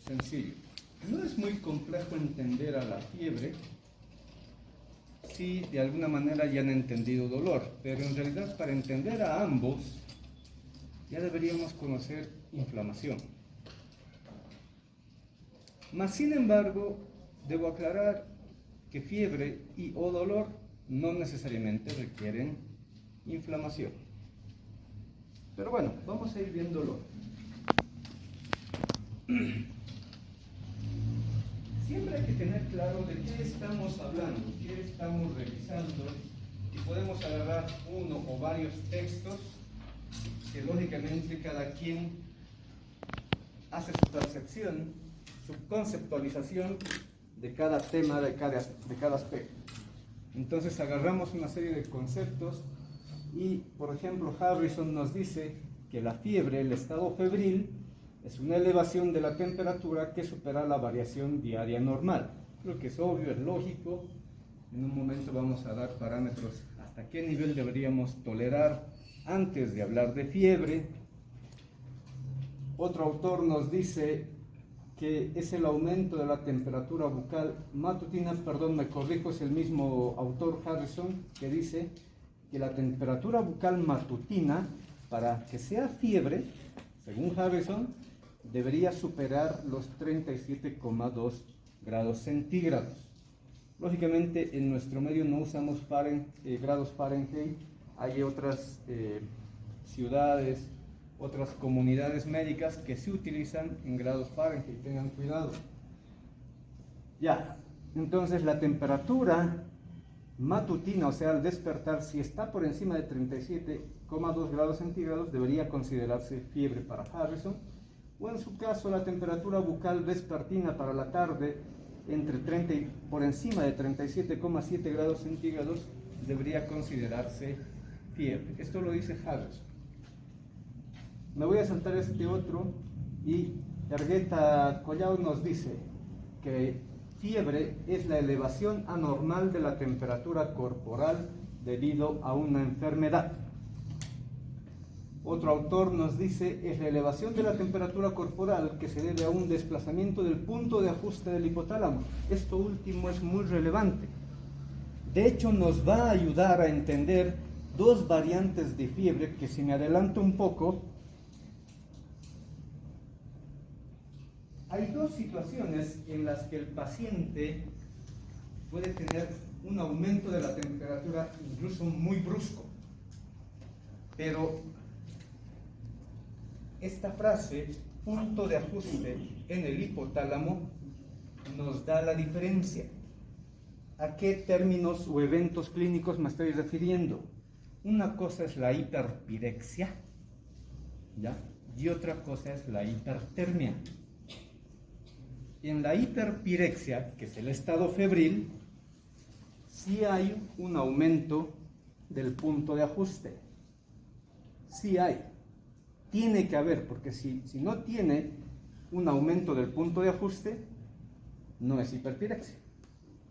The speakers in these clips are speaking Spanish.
sencillo. No es muy complejo entender a la fiebre si de alguna manera ya han entendido dolor, pero en realidad para entender a ambos ya deberíamos conocer inflamación. Mas sin embargo, debo aclarar que fiebre y o dolor no necesariamente requieren inflamación. Pero bueno, vamos a ir viéndolo. Siempre hay que tener claro de qué estamos hablando, qué estamos revisando, y podemos agarrar uno o varios textos que lógicamente cada quien hace su percepción, su conceptualización de cada tema, de cada aspecto. Entonces agarramos una serie de conceptos y, por ejemplo, Harrison nos dice que la fiebre, el estado febril, es una elevación de la temperatura que supera la variación diaria normal. Creo que es obvio, es lógico. En un momento vamos a dar parámetros hasta qué nivel deberíamos tolerar antes de hablar de fiebre. Otro autor nos dice que es el aumento de la temperatura bucal matutina, perdón, me corrijo, es el mismo autor Harrison que dice que la temperatura bucal matutina, para que sea fiebre, según Harrison, debería superar los 37,2 grados centígrados. Lógicamente en nuestro medio no usamos grados Fahrenheit, hay otras ciudades, otras comunidades médicas que sí utilizan en grados Fahrenheit, tengan cuidado. Ya, entonces la temperatura matutina, o sea, al despertar, si está por encima de 37,2 grados centígrados, debería considerarse fiebre para Harrison, o en su caso la temperatura bucal vespertina para la tarde, por encima de 37,7 grados centígrados, debería considerarse fiebre. Esto lo dice Harrison. Me voy a saltar este otro, y Ergueta Collao nos dice que fiebre es la elevación anormal de la temperatura corporal debido a una enfermedad. Otro autor nos dice es la elevación de la temperatura corporal que se debe a un desplazamiento del punto de ajuste del hipotálamo. Esto último es muy relevante. De hecho, nos va a ayudar a entender dos variantes de fiebre que, si me adelanto un poco, hay dos situaciones en las que el paciente puede tener un aumento de la temperatura incluso muy brusco. Pero esta frase, punto de ajuste en el hipotálamo, nos da la diferencia. ¿A qué términos o eventos clínicos me estoy refiriendo? Una cosa es la hiperpirexia, ¿ya? Y otra cosa es la hipertermia. En la hiperpirexia, que es el estado febril, sí hay un aumento del punto de ajuste. Sí hay. Tiene que haber, porque si no tiene un aumento del punto de ajuste, no es hiperpirexia.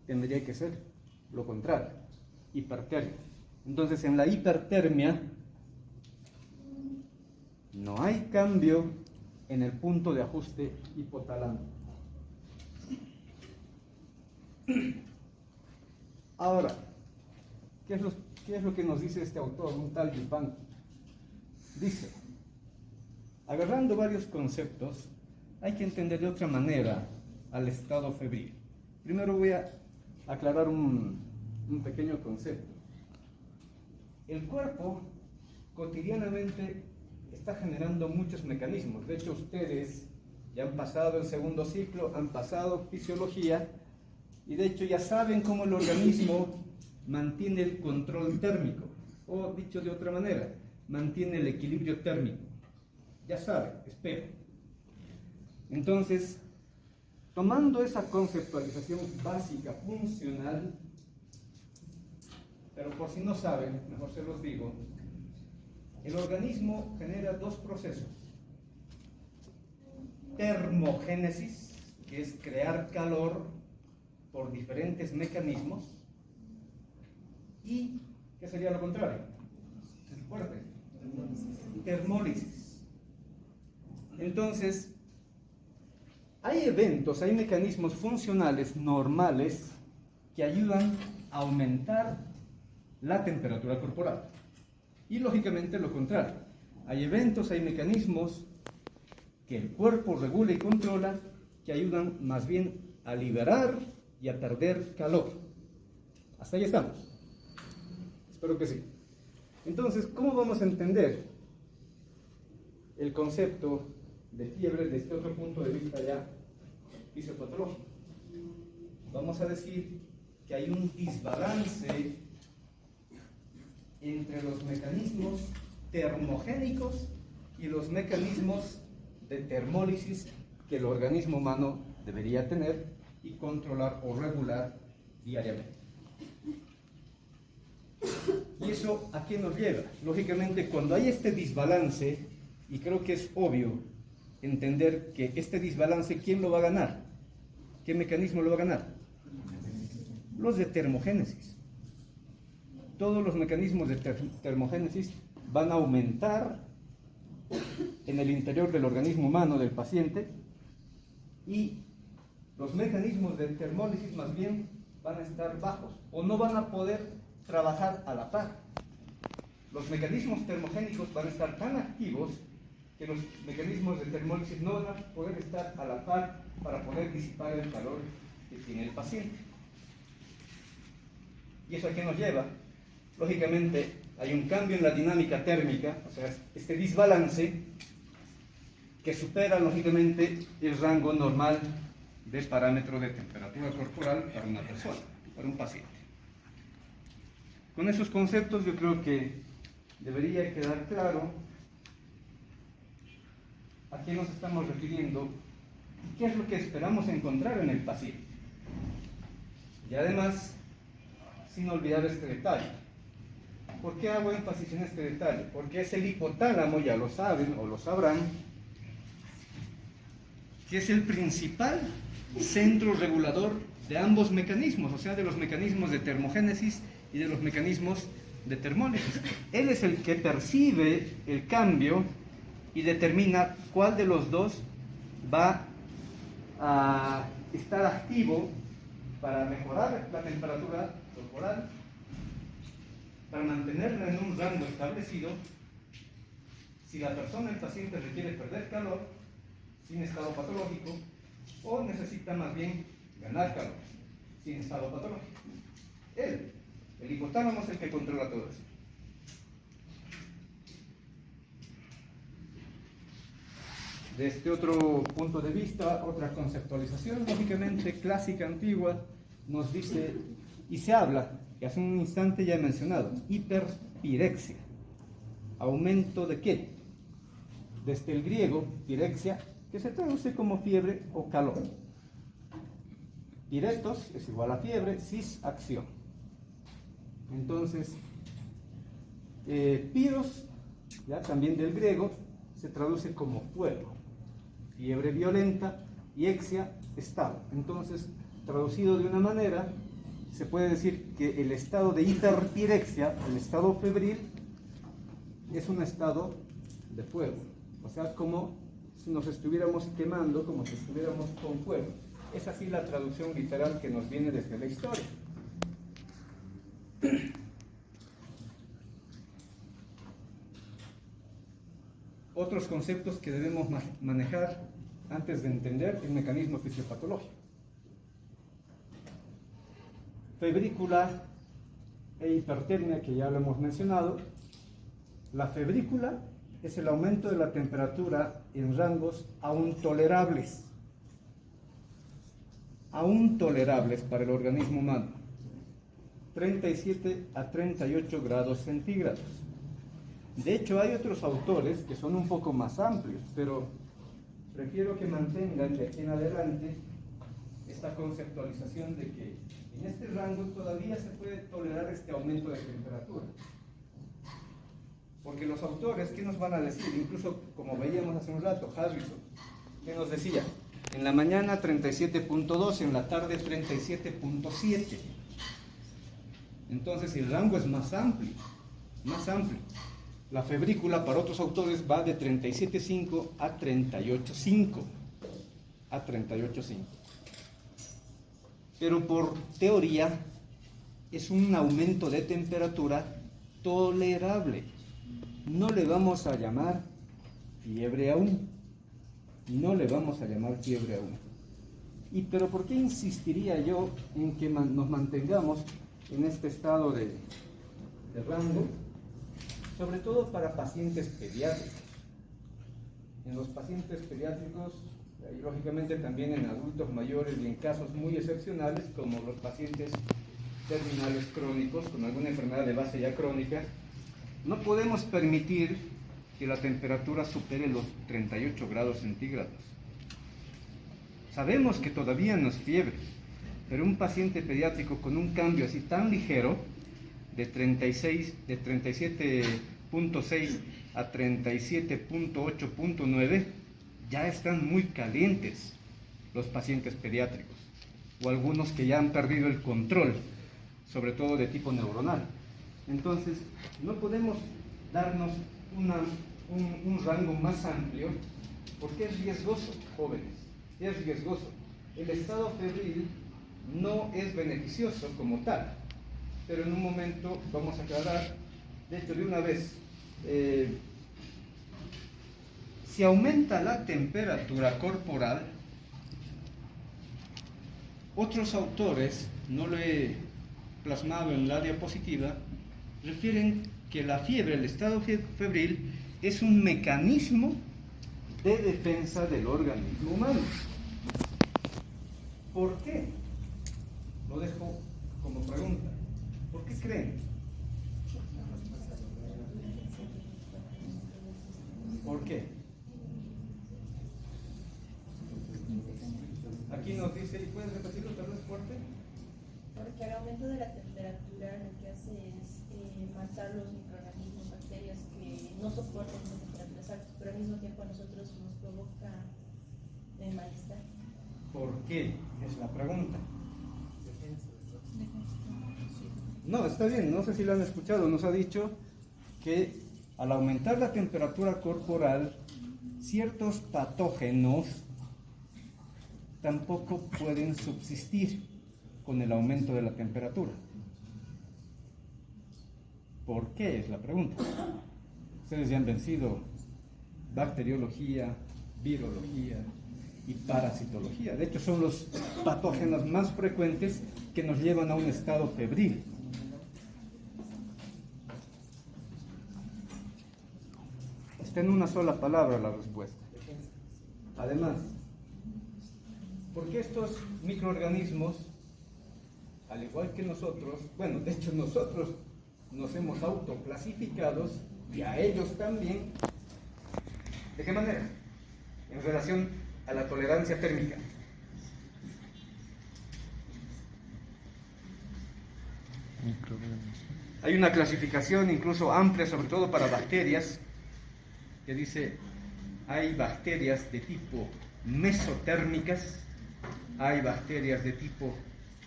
Tendría que ser lo contrario, hipertermia. Entonces, en la hipertermia no hay cambio en el punto de ajuste hipotalámico. Ahora, ¿qué es lo que nos dice este autor, un tal Dupin? Dice, agarrando varios conceptos, hay que entender de otra manera al estado febril. Primero voy a aclarar un pequeño concepto. El cuerpo cotidianamente está generando muchos mecanismos. De hecho, ustedes ya han pasado el segundo ciclo, han pasado fisiología, y de hecho ya saben cómo el organismo mantiene el control térmico, o dicho de otra manera, mantiene el equilibrio térmico. Ya saben, espero. Entonces, tomando esa conceptualización básica, funcional, pero por si no saben, mejor se los digo, el organismo genera dos procesos. Termogénesis, que es crear calor por diferentes mecanismos, y ¿qué sería lo contrario? Fuerte. Termólisis. Entonces, hay eventos, hay mecanismos funcionales normales que ayudan a aumentar la temperatura corporal. Y lógicamente lo contrario. Hay eventos, hay mecanismos que el cuerpo regula y controla que ayudan más bien a liberar y a perder calor. Hasta ahí estamos. Espero que sí. Entonces, ¿cómo vamos a entender el concepto de fiebre desde otro punto de vista ya fisiopatológico? Vamos a decir que hay un desbalance entre los mecanismos termogénicos y los mecanismos de termólisis que el organismo humano debería tener y controlar o regular diariamente. ¿Y eso a qué nos lleva? Lógicamente, cuando hay este desbalance, y creo que es obvio entender que este desbalance, ¿quién lo va a ganar? ¿Qué mecanismo lo va a ganar? Los de termogénesis. Todos los mecanismos de termogénesis van a aumentar en el interior del organismo humano del paciente, y los mecanismos de termólisis más bien van a estar bajos o no van a poder trabajar a la par. Los mecanismos termogénicos van a estar tan activos que los mecanismos de termólisis no van a poder estar a la par para poder disipar el calor que tiene el paciente. ¿Y eso a qué nos lleva? Lógicamente, hay un cambio en la dinámica térmica, o sea, este desbalance que supera lógicamente el rango normal de parámetro de temperatura corporal para una persona, para un paciente. Con esos conceptos yo creo que debería quedar claro a qué nos estamos refiriendo y qué es lo que esperamos encontrar en el paciente. Y además, sin olvidar este detalle. ¿Por qué hago énfasis en este detalle? Porque es el hipotálamo, ya lo saben o lo sabrán, que es el principal centro regulador de ambos mecanismos, o sea, de los mecanismos de termogénesis y de los mecanismos de termólisis. Él es el que percibe el cambio y determina cuál de los dos va a estar activo para mejorar la temperatura corporal, para mantenerla en un rango establecido, si la persona, el paciente, requiere perder calor sin estado patológico o necesita más bien ganar calor sin estado patológico. El hipotálamo es el que controla todo eso. Desde otro punto de vista, otra conceptualización, lógicamente clásica, antigua, nos dice, y se habla, que hace un instante ya he mencionado, hiperpirexia. ¿Aumento de qué? Desde el griego, pirexia, que se traduce como fiebre o calor. Piretos es igual a fiebre, cis, acción. Entonces, piros, ya también del griego, se traduce como fuego. Fiebre violenta y exia, estado. Entonces, traducido de una manera, se puede decir que el estado de hiperpirexia, el estado febril, es un estado de fuego. O sea, como si nos estuviéramos quemando, como si estuviéramos con fuego. Es así la traducción literal que nos viene desde la historia. Otros conceptos que debemos manejar antes de entender el mecanismo fisiopatológico. Febrícula e hipertermia, que ya lo hemos mencionado. La febrícula es el aumento de la temperatura en rangos aún tolerables para el organismo humano, 37 a 38 grados centígrados. De hecho, hay otros autores que son un poco más amplios, pero prefiero que mantengan de aquí en adelante esta conceptualización de que en este rango todavía se puede tolerar este aumento de temperatura. Porque los autores, ¿qué nos van a decir? Incluso, como veíamos hace un rato, Harrison, ¿qué nos decía? En la mañana 37.2, en la tarde 37.7. Entonces el rango es más amplio, más amplio. La febrícula para otros autores va de 37.5 a 38.5. a 38,5. Pero por teoría es un aumento de temperatura tolerable. No le vamos a llamar fiebre aún. No le vamos a llamar fiebre aún. Pero ¿por qué insistiría yo en que nos mantengamos en este estado de rango? Sobre todo para pacientes pediátricos. En los pacientes pediátricos, y lógicamente también en adultos mayores y en casos muy excepcionales, como los pacientes terminales crónicos, con alguna enfermedad de base ya crónica, no podemos permitir que la temperatura supere los 38 grados centígrados. Sabemos que todavía no es fiebre, pero un paciente pediátrico con un cambio así tan ligero, de 37.6 a 37.8.9, ya están muy calientes los pacientes pediátricos, o algunos que ya han perdido el control, sobre todo de tipo neuronal. Entonces, no podemos darnos un rango más amplio, porque es riesgoso, jóvenes, es riesgoso. El estado febril no es beneficioso como tal, pero en un momento vamos a aclarar, de hecho de una vez, si aumenta la temperatura corporal, otros autores, no lo he plasmado en la diapositiva, refieren que la fiebre, el estado febril, es un mecanismo de defensa del organismo humano. ¿Por qué? Lo dejo como pregunta. ¿Por qué creen? ¿Por qué? Aquí nos dice, ¿y puedes repetirlo otra vez fuerte? Porque el aumento de la temperatura lo que hace es matar los microorganismos, bacterias que no soportan las temperaturas altas, pero al mismo tiempo a nosotros nos provoca malestar. ¿Por qué? Es la pregunta. No, está bien, no sé si lo han escuchado, nos ha dicho que al aumentar la temperatura corporal, ciertos patógenos tampoco pueden subsistir con el aumento de la temperatura. ¿Por qué? Es la pregunta. Ustedes ya han vencido bacteriología, virología y parasitología. De hecho, son los patógenos más frecuentes que nos llevan a un estado febril. Está en una sola palabra la respuesta. Además, ¿por qué estos microorganismos, al igual que nosotros, bueno, de hecho nosotros nos hemos autoclasificados y a ellos también, ¿de qué manera? En relación a la tolerancia térmica. Hay una clasificación incluso amplia, sobre todo para bacterias, que dice, hay bacterias de tipo mesotérmicas, hay bacterias de tipo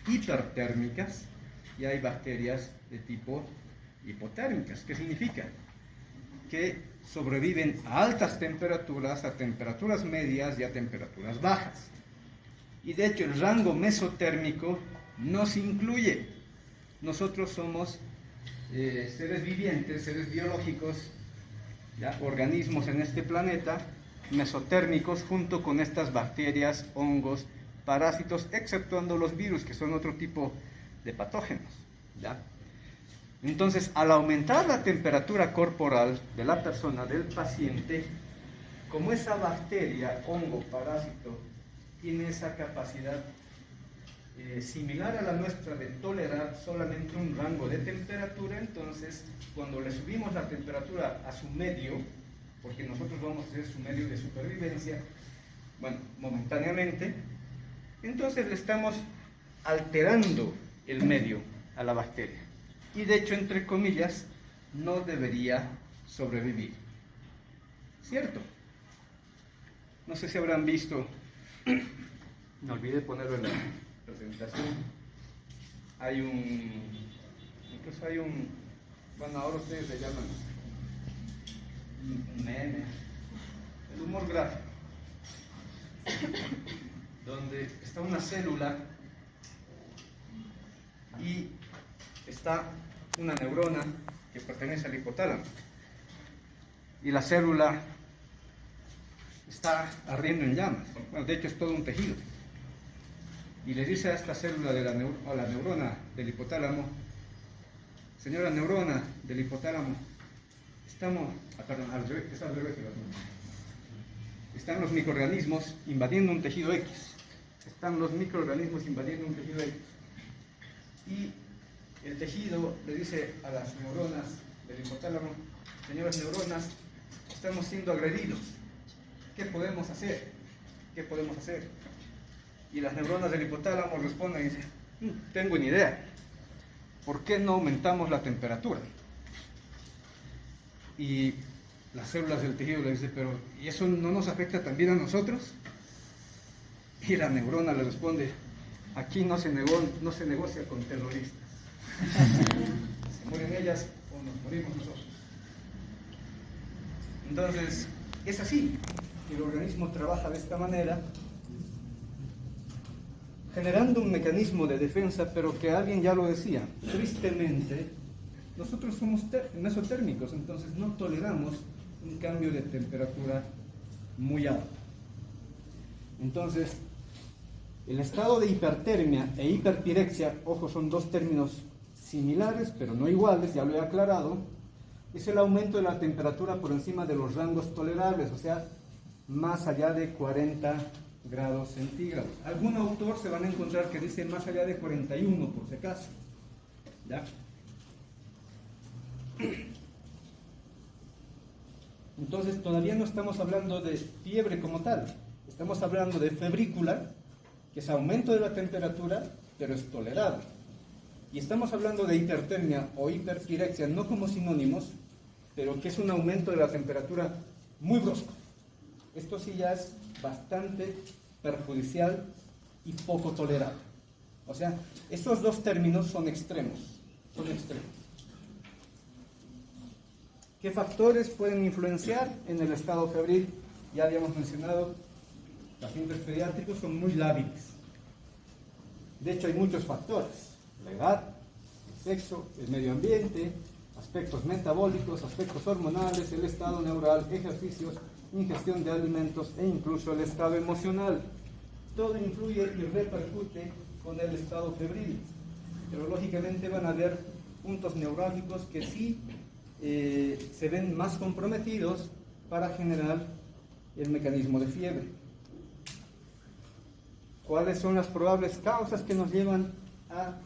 hipertérmicas y hay bacterias de tipo hipotérmicas. ¿Qué significa? Que sobreviven a altas temperaturas, a temperaturas medias y a temperaturas bajas. Y de hecho el rango mesotérmico nos incluye. Nosotros somos seres vivientes, seres biológicos, ¿ya? Organismos en este planeta, mesotérmicos, junto con estas bacterias, hongos, parásitos, exceptuando los virus, que son otro tipo de patógenos, ¿ya? Entonces, al aumentar la temperatura corporal de la persona, del paciente, como esa bacteria, hongo, parásito, tiene esa capacidad similar a la nuestra de tolerar solamente un rango de temperatura, entonces, cuando le subimos la temperatura a su medio, porque nosotros vamos a ser su medio de supervivencia, bueno, momentáneamente, entonces le estamos alterando el medio a la bacteria. Y de hecho, entre comillas, no debería sobrevivir. ¿Cierto? No sé si habrán visto, me olvidé ponerlo en la presentación, incluso hay un, bueno, ahora ustedes le llaman meme, el humor gráfico. donde está una célula y está una neurona que pertenece al hipotálamo. Y la célula está ardiendo en llamas. Bueno, de hecho es todo un tejido. Y le dice a esta célula de a la neurona del hipotálamo: señora neurona del hipotálamo, están los microorganismos invadiendo un tejido X. Están los microorganismos invadiendo un tejido X. Y el tejido le dice a las neuronas del hipotálamo: señoras neuronas, estamos siendo agredidos. ¿Qué podemos hacer? ¿Qué podemos hacer? Y las neuronas del hipotálamo responden y dicen: tengo una idea. ¿Por qué no aumentamos la temperatura? Y las células del tejido le dicen: pero ¿y eso no nos afecta también a nosotros? Y la neurona le responde: aquí no se negocia con terroristas. Se mueren ellas o nos morimos nosotros. Entonces, es así. El organismo trabaja de esta manera, generando un mecanismo de defensa, pero que alguien ya lo decía, tristemente, nosotros somos mesotérmicos, entonces no toleramos un cambio de temperatura muy alto. Entonces, el estado de hipertermia e hiperpirexia, ojo, son dos términos similares, pero no iguales, ya lo he aclarado, es el aumento de la temperatura por encima de los rangos tolerables, o sea, más allá de 40 grados centígrados. Algún autor se van a encontrar que dice más allá de 41, por si acaso. ¿Ya? Entonces todavía no estamos hablando de fiebre como tal, estamos hablando de febrícula, que es aumento de la temperatura, pero es tolerable. Y estamos hablando de hipertermia o hiperpirexia, no como sinónimos, pero que es un aumento de la temperatura muy brusco. Esto sí ya es bastante perjudicial y poco tolerable. O sea, estos dos términos son extremos, ¿Qué factores pueden influenciar en el estado febril? Ya habíamos mencionado, pacientes pediátricos son muy lábiles. De hecho, hay muchos factores: la edad, el sexo, el medio ambiente, aspectos metabólicos, aspectos hormonales, el estado neural, ejercicios, ingestión de alimentos e incluso el estado emocional. Todo influye y repercute con el estado febril. Pero lógicamente van a haber puntos neurálgicos que sí se ven más comprometidos para generar el mecanismo de fiebre. ¿Cuáles son las probables causas que nos llevan a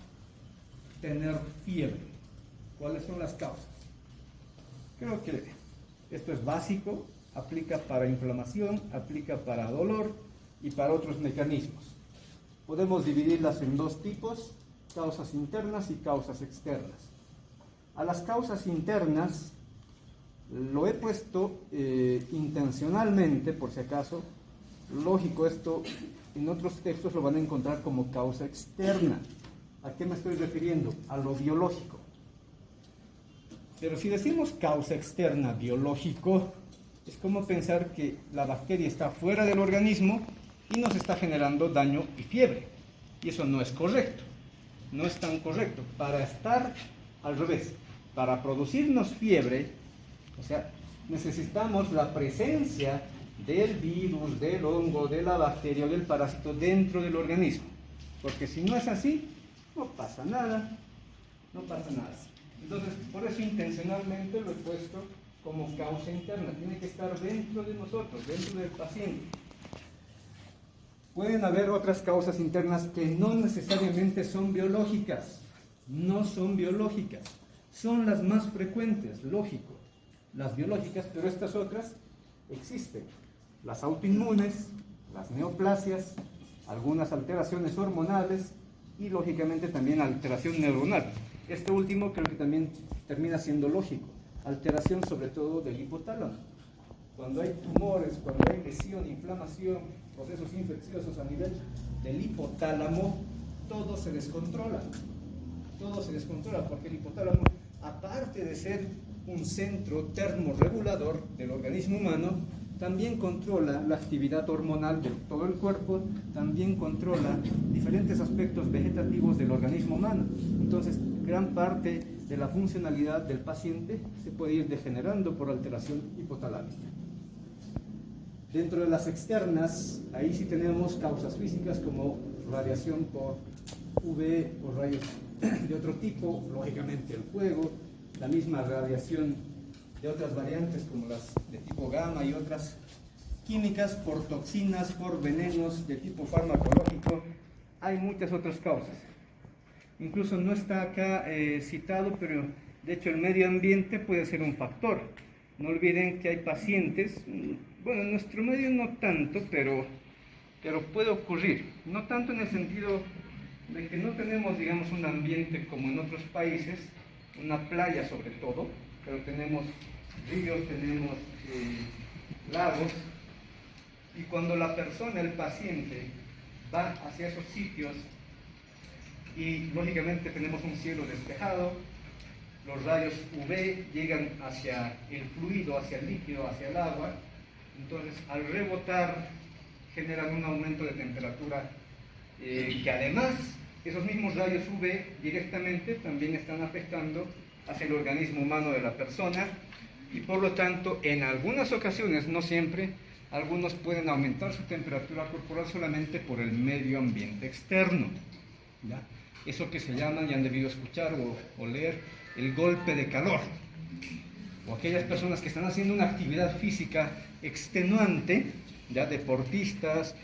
tener fiebre? ¿Cuáles son las causas? Creo que esto es básico, aplica para inflamación, aplica para dolor y para otros mecanismos. Podemos dividirlas en dos tipos: causas internas y causas externas. A las causas internas lo he puesto intencionalmente, por si acaso. Lógico, esto en otros textos lo van a encontrar como causa externa. ¿A qué me estoy refiriendo? A lo biológico. Pero si decimos causa externa biológico, es como pensar que la bacteria está fuera del organismo y nos está generando daño y fiebre. Y eso no es correcto. No es tan correcto. Para estar al revés, para producirnos fiebre, o sea, necesitamos la presencia del virus, del hongo, de la bacteria o del parásito dentro del organismo. Porque si no es así, no pasa nada. No pasa nada. Entonces, por eso intencionalmente lo he puesto como causa interna. Tiene que estar dentro de nosotros, dentro del paciente. Pueden haber otras causas internas que no necesariamente son biológicas. No son biológicas. Son las más frecuentes, lógico. Las biológicas, pero estas otras existen. Las autoinmunes, las neoplasias, algunas alteraciones hormonales y lógicamente también alteración neuronal. Este último creo que también termina siendo lógico. Alteración sobre todo del hipotálamo. Cuando hay tumores, cuando hay lesión, inflamación, procesos infecciosos a nivel del hipotálamo, todo se descontrola. Todo se descontrola porque el hipotálamo, aparte de ser un centro termorregulador del organismo humano, también controla la actividad hormonal de todo el cuerpo, también controla diferentes aspectos vegetativos del organismo humano. Entonces, gran parte de la funcionalidad del paciente se puede ir degenerando por alteración hipotalámica. Dentro de las externas, ahí sí tenemos causas físicas como radiación por UV o rayos de otro tipo, lógicamente el fuego, la misma radiación de otras variantes como las de tipo gamma y otras químicas, por toxinas, por venenos de tipo farmacológico. Hay muchas otras causas. Incluso no está acá citado, pero de hecho el medio ambiente puede ser un factor. No olviden que hay pacientes, bueno, en nuestro medio no tanto, pero puede ocurrir. No tanto en el sentido de que no tenemos, digamos, un ambiente como en otros países, una playa sobre todo, pero tenemos ríos, tenemos lagos, y cuando la persona, el paciente, va hacia esos sitios y lógicamente tenemos un cielo despejado, los rayos UV llegan hacia el fluido, hacia el líquido, hacia el agua, entonces al rebotar generan un aumento de temperatura que además esos mismos rayos UV directamente también están afectando hacia el organismo humano de la persona y por lo tanto en algunas ocasiones, no siempre, algunos pueden aumentar su temperatura corporal solamente por el medio ambiente externo, ¿ya? Eso que se llama, ya han debido escuchar o leer, el golpe de calor, o aquellas personas que están haciendo una actividad física extenuante, ya deportistas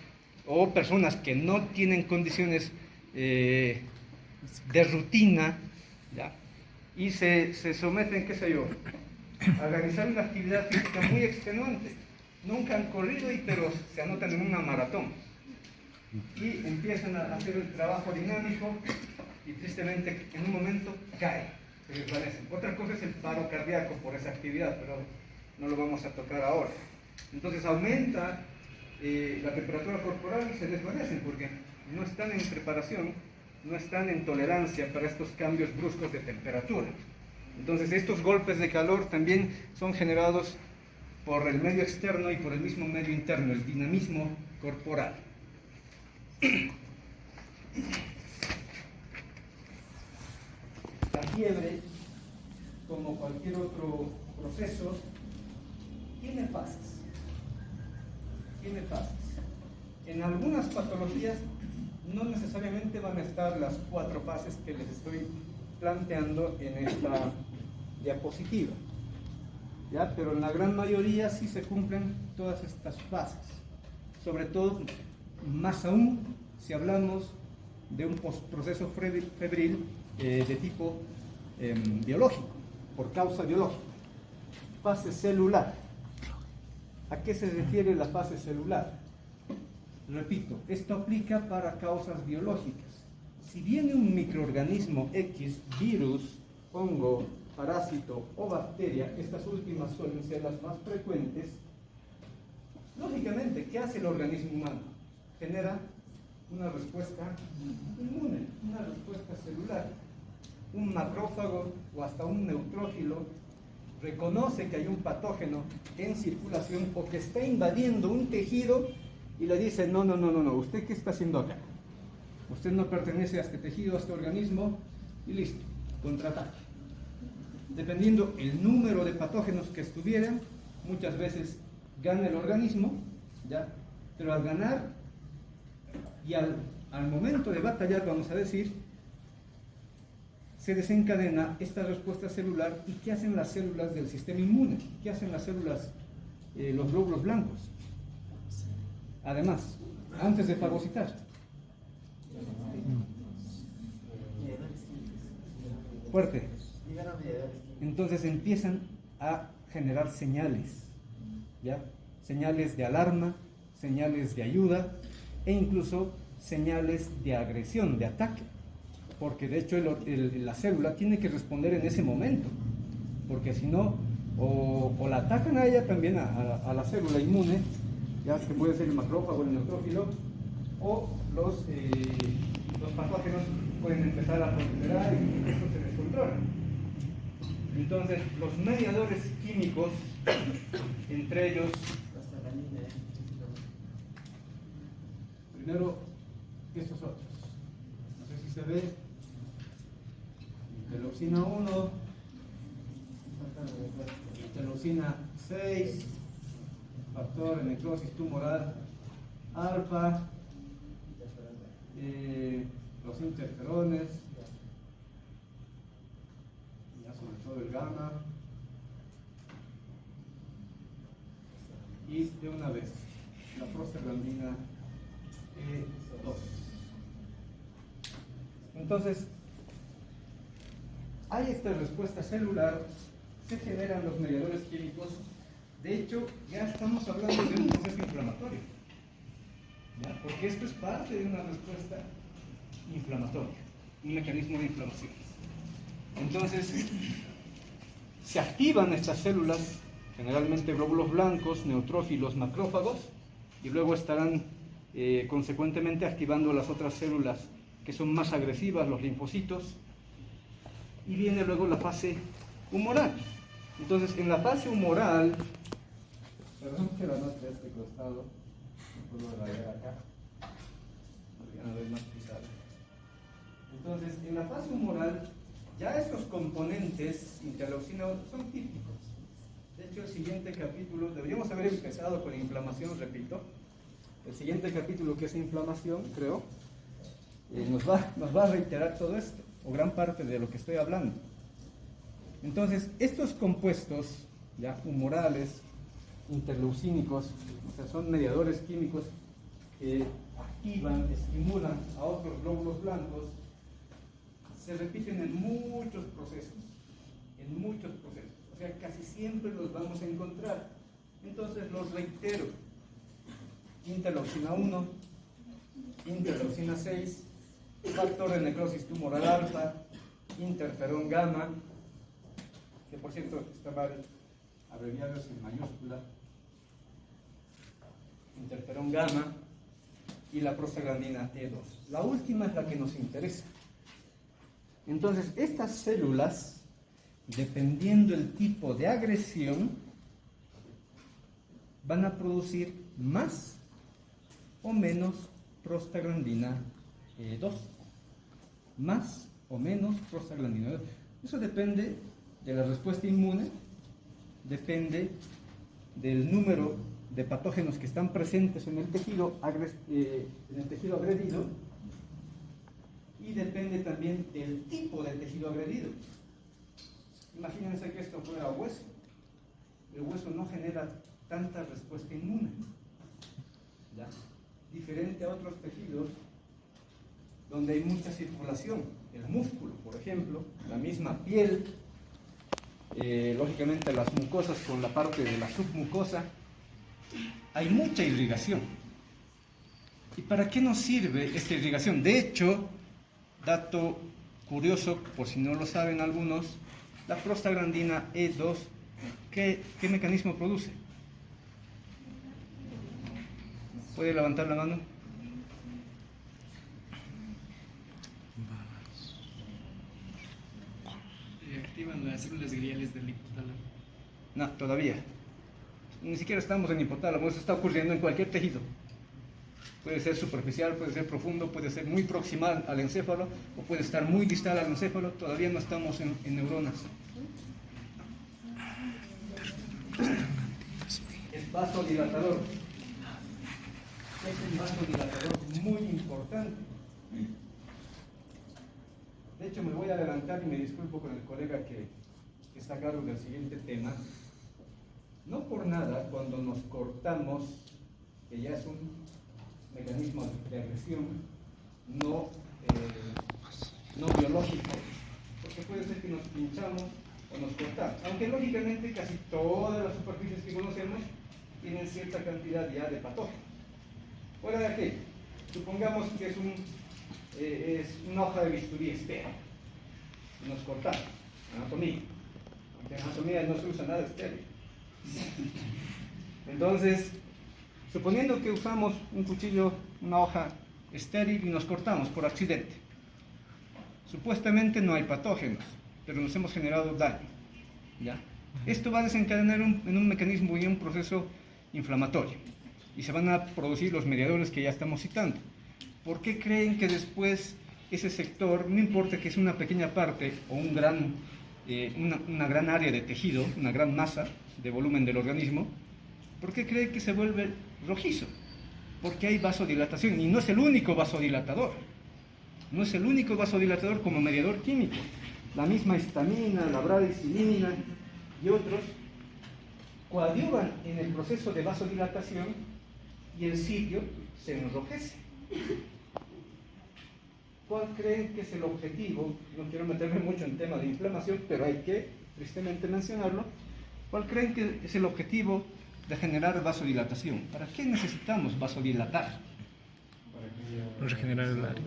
o personas que no tienen condiciones de rutina, ¿ya? Y se someten, qué sé yo, a realizar una actividad física muy extenuante. Nunca han corrido, pero se anotan en una maratón y empiezan a hacer el trabajo dinámico y tristemente en un momento caen, se desvanecen. Otra cosa es el paro cardíaco por esa actividad, pero no lo vamos a tocar ahora. Entonces aumenta la temperatura corporal y se desvanecen porque no están en preparación, no están en tolerancia para estos cambios bruscos de temperatura. Entonces estos golpes de calor también son generados por el medio externo y por el mismo medio interno, el dinamismo corporal. La fiebre, como cualquier otro proceso, tiene fases. Tiene fases. En algunas patologías no necesariamente van a estar las 4 fases que les estoy planteando en esta diapositiva, ¿ya? Pero en la gran mayoría sí se cumplen todas estas fases, sobre todo, más aún, si hablamos de un proceso febril de tipo biológico, por causa biológica. Fase celular. ¿A qué se refiere la fase celular? Repito, esto aplica para causas biológicas. Si viene un microorganismo X, virus, hongo, parásito o bacteria, estas últimas suelen ser las más frecuentes, lógicamente, ¿qué hace el organismo humano? Genera una respuesta inmune, una respuesta celular. Un macrófago o hasta un neutrófilo reconoce que hay un patógeno en circulación o que está invadiendo un tejido y le dice, no, ¿usted qué está haciendo acá? Usted no pertenece a este tejido, a este organismo, y listo, contraataque. Dependiendo el número de patógenos que estuvieran, muchas veces gana el organismo, ¿ya? Pero al ganar y al momento de batallar, vamos a decir, se desencadena esta respuesta celular. ¿Y qué hacen las células del sistema inmune? ¿Qué hacen las células, los glóbulos blancos? Además, antes de fagocitar. Fuerte. Entonces empiezan a generar señales, ¿ya? Señales de alarma, señales de ayuda e incluso señales de agresión, de ataque. Porque de hecho la célula tiene que responder en ese momento, porque si no, o la atacan a ella también, a la célula inmune, ya que puede ser el macrófago, el neutrófilo, o los patógenos pueden empezar a proliferar y esto se descontrola. Entonces, los mediadores químicos, entre ellos Primero, estos otros. No sé si se ve. Interleucina 1, interleucina 6, factor de necrosis tumoral alfa, los interferones, ya sobre todo el gamma, y de una vez la prostaglandina E2. Entonces, hay esta respuesta celular, se generan los mediadores químicos. De hecho, ya estamos hablando de un proceso inflamatorio, ¿ya? Porque esto es parte de una respuesta inflamatoria, un mecanismo de inflamación. Entonces, se activan estas células, generalmente glóbulos blancos, neutrófilos, macrófagos, y luego estarán consecuentemente activando las otras células que son más agresivas, los linfocitos, y viene luego la fase humoral. Entonces, en la fase humoral, perdón que la nota de este costado, no puedo rayar acá, ya no ves más pisado. Entonces, en la fase humoral, ya estos componentes interleucina son típicos. De hecho, el siguiente capítulo, deberíamos haber empezado con inflamación, repito. El siguiente capítulo, que es inflamación, creo, nos va a reiterar todo esto, o gran parte de lo que estoy hablando. Entonces, estos compuestos, ya humorales, interleucínicos, o sea, son mediadores químicos que activan, estimulan a otros glóbulos blancos, se repiten en muchos procesos, o sea, casi siempre los vamos a encontrar. Entonces, los reitero: interleucina 1, interleucina 6, factor de necrosis tumoral alfa, interferón gamma, que por cierto está mal abreviado, es en mayúscula, interferón gamma, y la prostaglandina E2. La última es la que nos interesa. Entonces, estas células, dependiendo del tipo de agresión, van a producir más o menos prostaglandina E2. Más o menos prostaglandina E2. Eso depende de la respuesta inmune, depende del número de patógenos que están presentes en el tejido agredido, y depende también del tipo de tejido agredido. Imagínense que esto fuera hueso. El hueso no genera tanta respuesta inmune, ¿ya? Diferente a otros tejidos donde hay mucha circulación. El músculo, por ejemplo, la misma piel, lógicamente las mucosas con la parte de la submucosa, hay mucha irrigación. ¿Y para qué nos sirve esta irrigación? De hecho, dato curioso, por si no lo saben algunos, la prostaglandina E2, ¿qué mecanismo produce? ¿Puede levantar la mano? Activan las células gliales del hipotálamo. No, todavía. Ni siquiera estamos en hipotálamo, eso está ocurriendo en cualquier tejido. Puede ser superficial, puede ser profundo, puede ser muy proximal al encéfalo, o puede estar muy distal al encéfalo. Todavía no estamos en neuronas. El vasodilatador. Es un vasodilatador muy importante. De hecho, me voy a adelantar y me disculpo con el colega que está a cargo del siguiente tema. No por nada, cuando nos cortamos, que ya es un mecanismo de agresión no biológico, porque puede ser que nos pinchamos o nos cortamos, aunque lógicamente casi todas las superficies que conocemos tienen cierta cantidad ya de patógenos. Fuera de aquí, supongamos que es una hoja de bisturí estéril y nos cortamos. Anatomía, aunque en anatomía no se usa nada estéril. Entonces, suponiendo que usamos un cuchillo, una hoja estéril y nos cortamos por accidente, supuestamente no hay patógenos, pero nos hemos generado daño, ¿ya? Esto va a desencadenar en un mecanismo y un proceso inflamatorio, y se van a producir los mediadores que ya estamos citando. ¿por qué creen que después ese sector, no importa que es una pequeña parte o una gran área de tejido, una gran masa de volumen del organismo, ¿por qué creen que se vuelve rojizo? Porque hay vasodilatación y no es el único vasodilatador. No es el único vasodilatador como mediador químico. La misma histamina, la bradicilina y otros coadyuvan en el proceso de vasodilatación y el sitio se enrojece. ¿Cuál creen que es el objetivo? No quiero meterme mucho en tema de inflamación, pero hay que tristemente mencionarlo. ¿Cuál creen que es el objetivo de generar vasodilatación? ¿Para qué necesitamos vasodilatar? Para regenerar el área.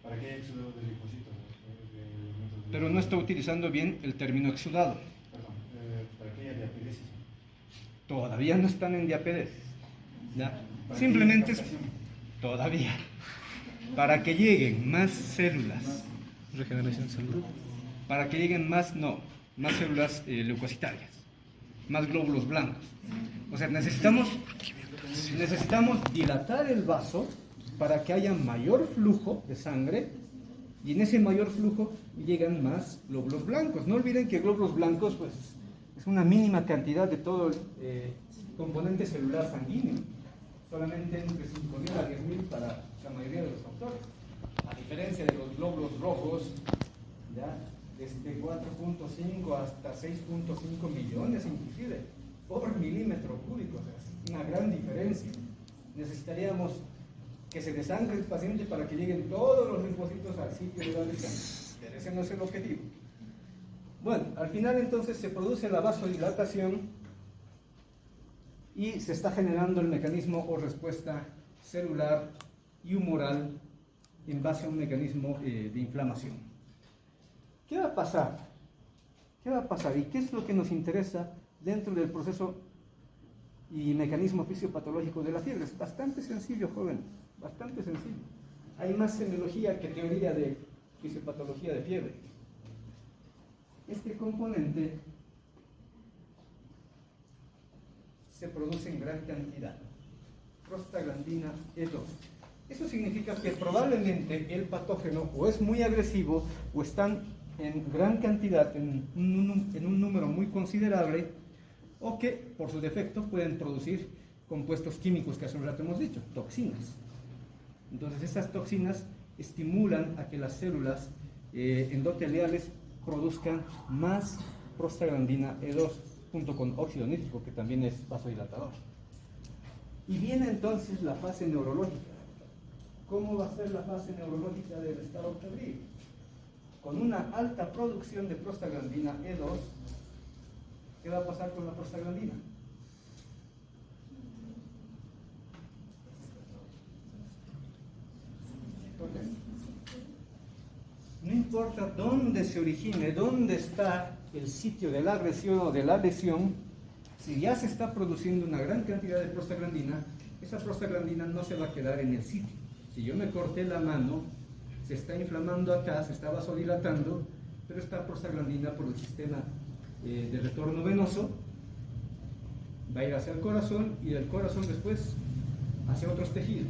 ¿Para qué exudado de linfocitos? Pero no está utilizando bien el término exudado. Perdón, ¿para qué diapiresis? Todavía no están en diapedesis. ¿Ya? ¿Para Simplemente qué captación? todavía. Para que lleguen más células. Regeneración celular. Para que lleguen más células leucocitarias. Más glóbulos blancos. O sea, necesitamos dilatar el vaso para que haya mayor flujo de sangre y en ese mayor flujo llegan más glóbulos blancos. No olviden que glóbulos blancos pues, es una mínima cantidad de todo el componente celular sanguíneo, solamente entre 5.000 a 10.000 para la mayoría de los autores, a diferencia de los glóbulos rojos, ya desde 4.5 hasta 6.5 millones inclusive por milímetro cúbico, o sea, es una gran diferencia. Necesitaríamos que se desangre el paciente para que lleguen todos los linfocitos al sitio de la lesión, pero ese no es el objetivo. Bueno, al final entonces se produce la vasodilatación y se está generando el mecanismo o respuesta celular y humoral en base a un mecanismo de inflamación. ¿Qué va a pasar? ¿Qué va a pasar? ¿Y qué es lo que nos interesa dentro del proceso y mecanismo fisiopatológico de la fiebre? Es bastante sencillo, jóvenes, bastante sencillo. Hay más semiología que teoría de fisiopatología de fiebre. Este componente se produce en gran cantidad, prostaglandina E2. Eso significa que probablemente el patógeno o es muy agresivo o están en gran cantidad, en un número muy considerable, o que por su defecto pueden producir compuestos químicos que hace un rato hemos dicho, toxinas. Entonces esas toxinas estimulan a que las células endoteliales produzcan más prostaglandina E2 junto con óxido nítrico, que también es vasodilatador. Y viene entonces la fase neurológica. ¿Cómo va a ser la fase neurológica del estado febril? Con una alta producción de prostaglandina E2, ¿qué va a pasar con la prostaglandina? No importa dónde se origine, dónde está el sitio de la agresión o de la lesión, si ya se está produciendo una gran cantidad de prostaglandina, esa prostaglandina no se va a quedar en el sitio. Si yo me corté la mano, se está inflamando acá, se está vasodilatando, pero esta prostaglandina por el sistema de retorno venoso va a ir hacia el corazón y del corazón después hacia otros tejidos.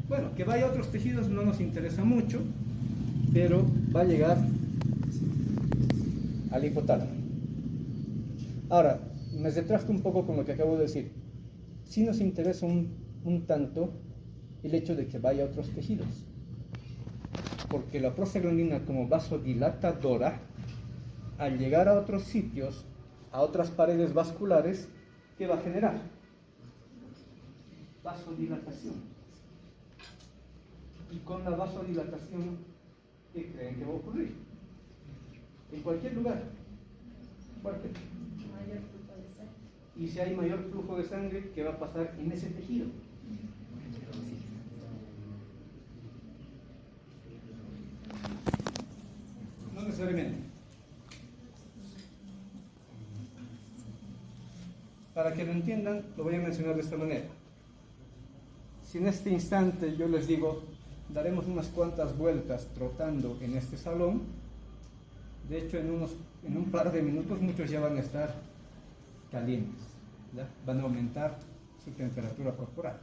Bueno, que vaya a otros tejidos no nos interesa mucho, pero va a llegar al hipotálamo. Ahora, me retracto un poco con lo que acabo de decir. Sí nos interesa un tanto el hecho de que vaya a otros tejidos, porque la prostaglandina como vasodilatadora, al llegar a otros sitios, a otras paredes vasculares, ¿qué va a generar? Vasodilatación. Y con la vasodilatación, ¿qué creen que va a ocurrir? En cualquier lugar. Cualquier. Mayor flujo de sangre. Y si hay mayor flujo de sangre, ¿qué va a pasar en ese tejido? No necesariamente. Para que lo entiendan, lo voy a mencionar de esta manera. Si en este instante yo les digo, daremos unas cuantas vueltas trotando en este salón, de hecho en un par de minutos muchos ya van a estar calientes, ¿ya? Van a aumentar su temperatura corporal.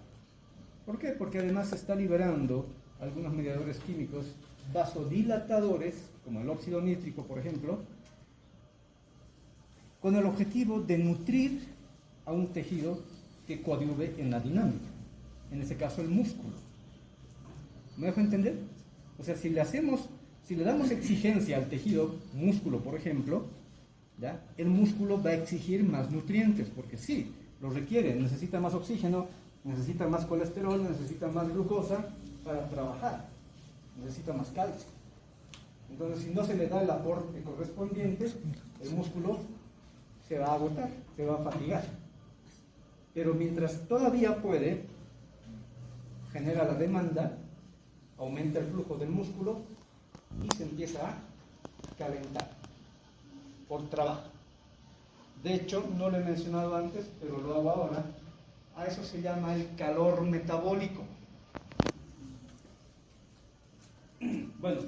¿Por qué? Porque además se está liberando algunos mediadores químicos vasodilatadores, como el óxido nítrico, por ejemplo, con el objetivo de nutrir a un tejido que coadyuve en la dinámica, en este caso el músculo. ¿Me dejo entender? O sea, si le damos exigencia al tejido músculo, por ejemplo, ¿ya? El músculo va a exigir más nutrientes, porque sí, lo requiere, necesita más oxígeno, necesita más colesterol, necesita más glucosa para trabajar, necesita más calcio. Entonces, si no se le da el aporte correspondiente, el músculo se va a agotar, se va a fatigar. Pero mientras todavía puede, genera la demanda, aumenta el flujo del músculo y se empieza a calentar por trabajo. De hecho, no lo he mencionado antes, pero lo hago ahora. A eso se llama el calor metabólico. Bueno,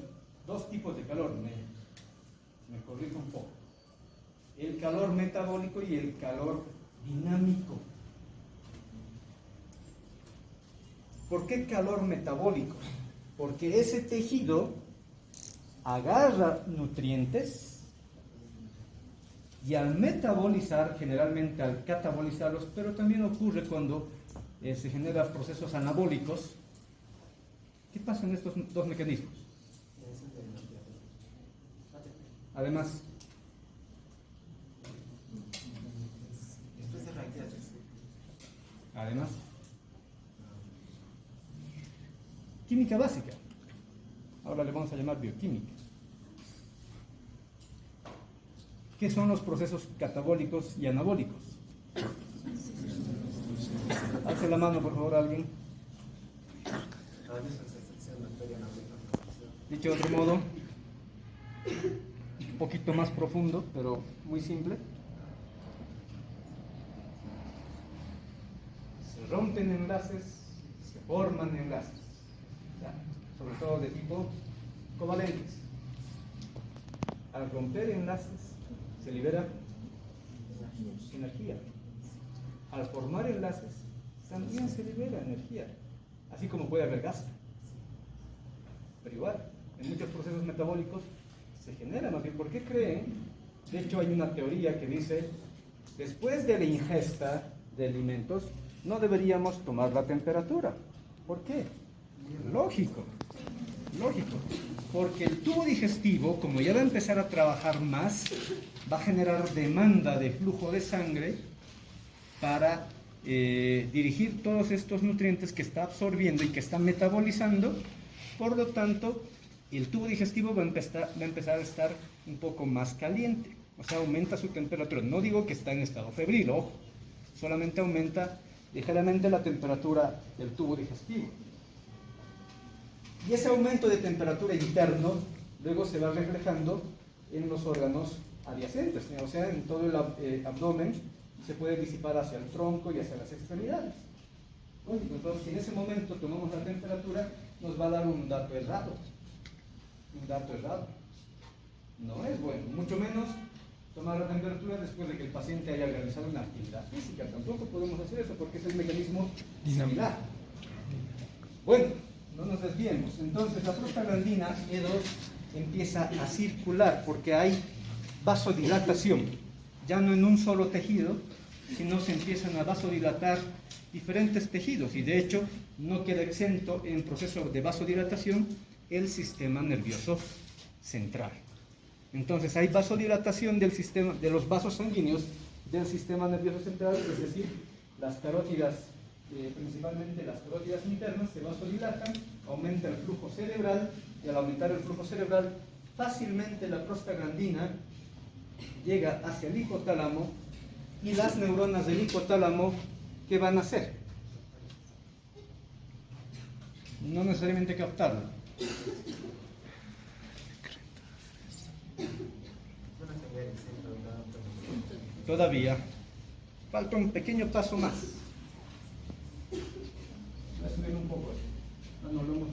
dos tipos de calor, me corrijo un poco. El calor metabólico y el calor dinámico. ¿Por qué calor metabólico? Porque ese tejido agarra nutrientes y al metabolizar, generalmente al catabolizarlos, pero también ocurre cuando se generan procesos anabólicos. ¿Qué pasa en estos dos mecanismos? Además, química básica. Ahora le vamos a llamar bioquímica. ¿Qué son los procesos catabólicos y anabólicos? Alce la mano, por favor, alguien. Dicho de otro modo, un poquito más profundo, pero muy simple. Se rompen enlaces, se forman enlaces, ¿ya? Sobre todo de tipo covalentes. Al romper enlaces se libera energía. Al formar enlaces también se libera energía, así como puede haber gas. Pero igual, en muchos procesos metabólicos se genera más bien. ¿Por qué creen? De hecho, hay una teoría que dice, después de la ingesta de alimentos, no deberíamos tomar la temperatura. ¿Por qué? Lógico. Porque el tubo digestivo, como ya va a empezar a trabajar más, va a generar demanda de flujo de sangre para dirigir todos estos nutrientes que está absorbiendo y que está metabolizando. Por lo tanto, el tubo digestivo va a empezar a estar un poco más caliente. O sea, aumenta su temperatura. No digo que está en estado febril, ojo. Solamente aumenta ligeramente la temperatura del tubo digestivo. Y ese aumento de temperatura interno luego se va reflejando en los órganos adyacentes, o sea, en todo el abdomen, se puede disipar hacia el tronco y hacia las extremidades. Entonces, si en ese momento tomamos la temperatura, nos va a dar un dato errado. No es bueno, mucho menos tomar la temperatura después de que el paciente haya realizado una actividad física. Tampoco podemos hacer eso porque es el mecanismo similar. Bueno, no nos desviemos. Entonces, la prostaglandina E2 empieza a circular porque hay vasodilatación, ya no en un solo tejido, sino se empiezan a vasodilatar diferentes tejidos, y de hecho no queda exento en proceso de vasodilatación el sistema nervioso central. Entonces hay vasodilatación del sistema, de los vasos sanguíneos del sistema nervioso central, es decir, las carótidas, principalmente las carótidas internas, se vasodilatan, aumenta el flujo cerebral, y al aumentar el flujo cerebral, fácilmente la prostaglandina llega hacia el hipotálamo, y las neuronas del hipotálamo, ¿qué van a hacer? No necesariamente captarlo. Todavía falta un pequeño paso más. Voy a subir un poco. No lo hemos.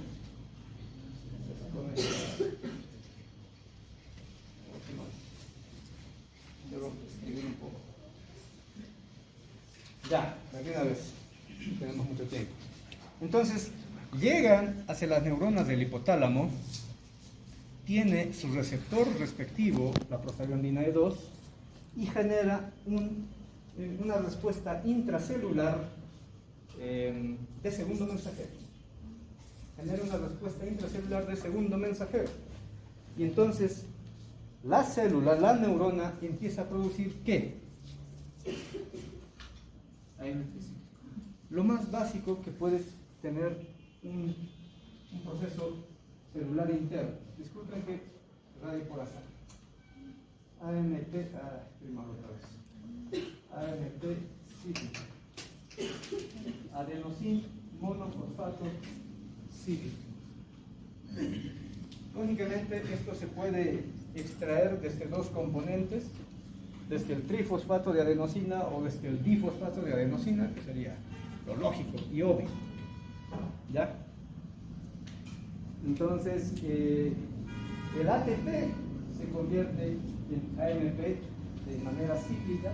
Debo escribir un poco. Ya, de una vez. Tenemos mucho tiempo. Entonces, llegan hacia las neuronas del hipotálamo, tiene su receptor respectivo, la prostaglandina E2, y genera una respuesta intracelular de segundo mensajero. Genera una respuesta intracelular de segundo mensajero. Y entonces, la célula, la neurona, empieza a producir ¿qué? Lo más básico que puede tener un proceso celular interno. Disculpen que radio por azar. AMP, primero otra vez. AMP cíclico. Adenosín monofosfato cíclico. Lógicamente esto se puede extraer desde dos componentes, desde el trifosfato de adenosina o desde el difosfato de adenosina, que sería lo lógico y obvio. ¿Ya? Entonces, el ATP se convierte en AMP de manera cíclica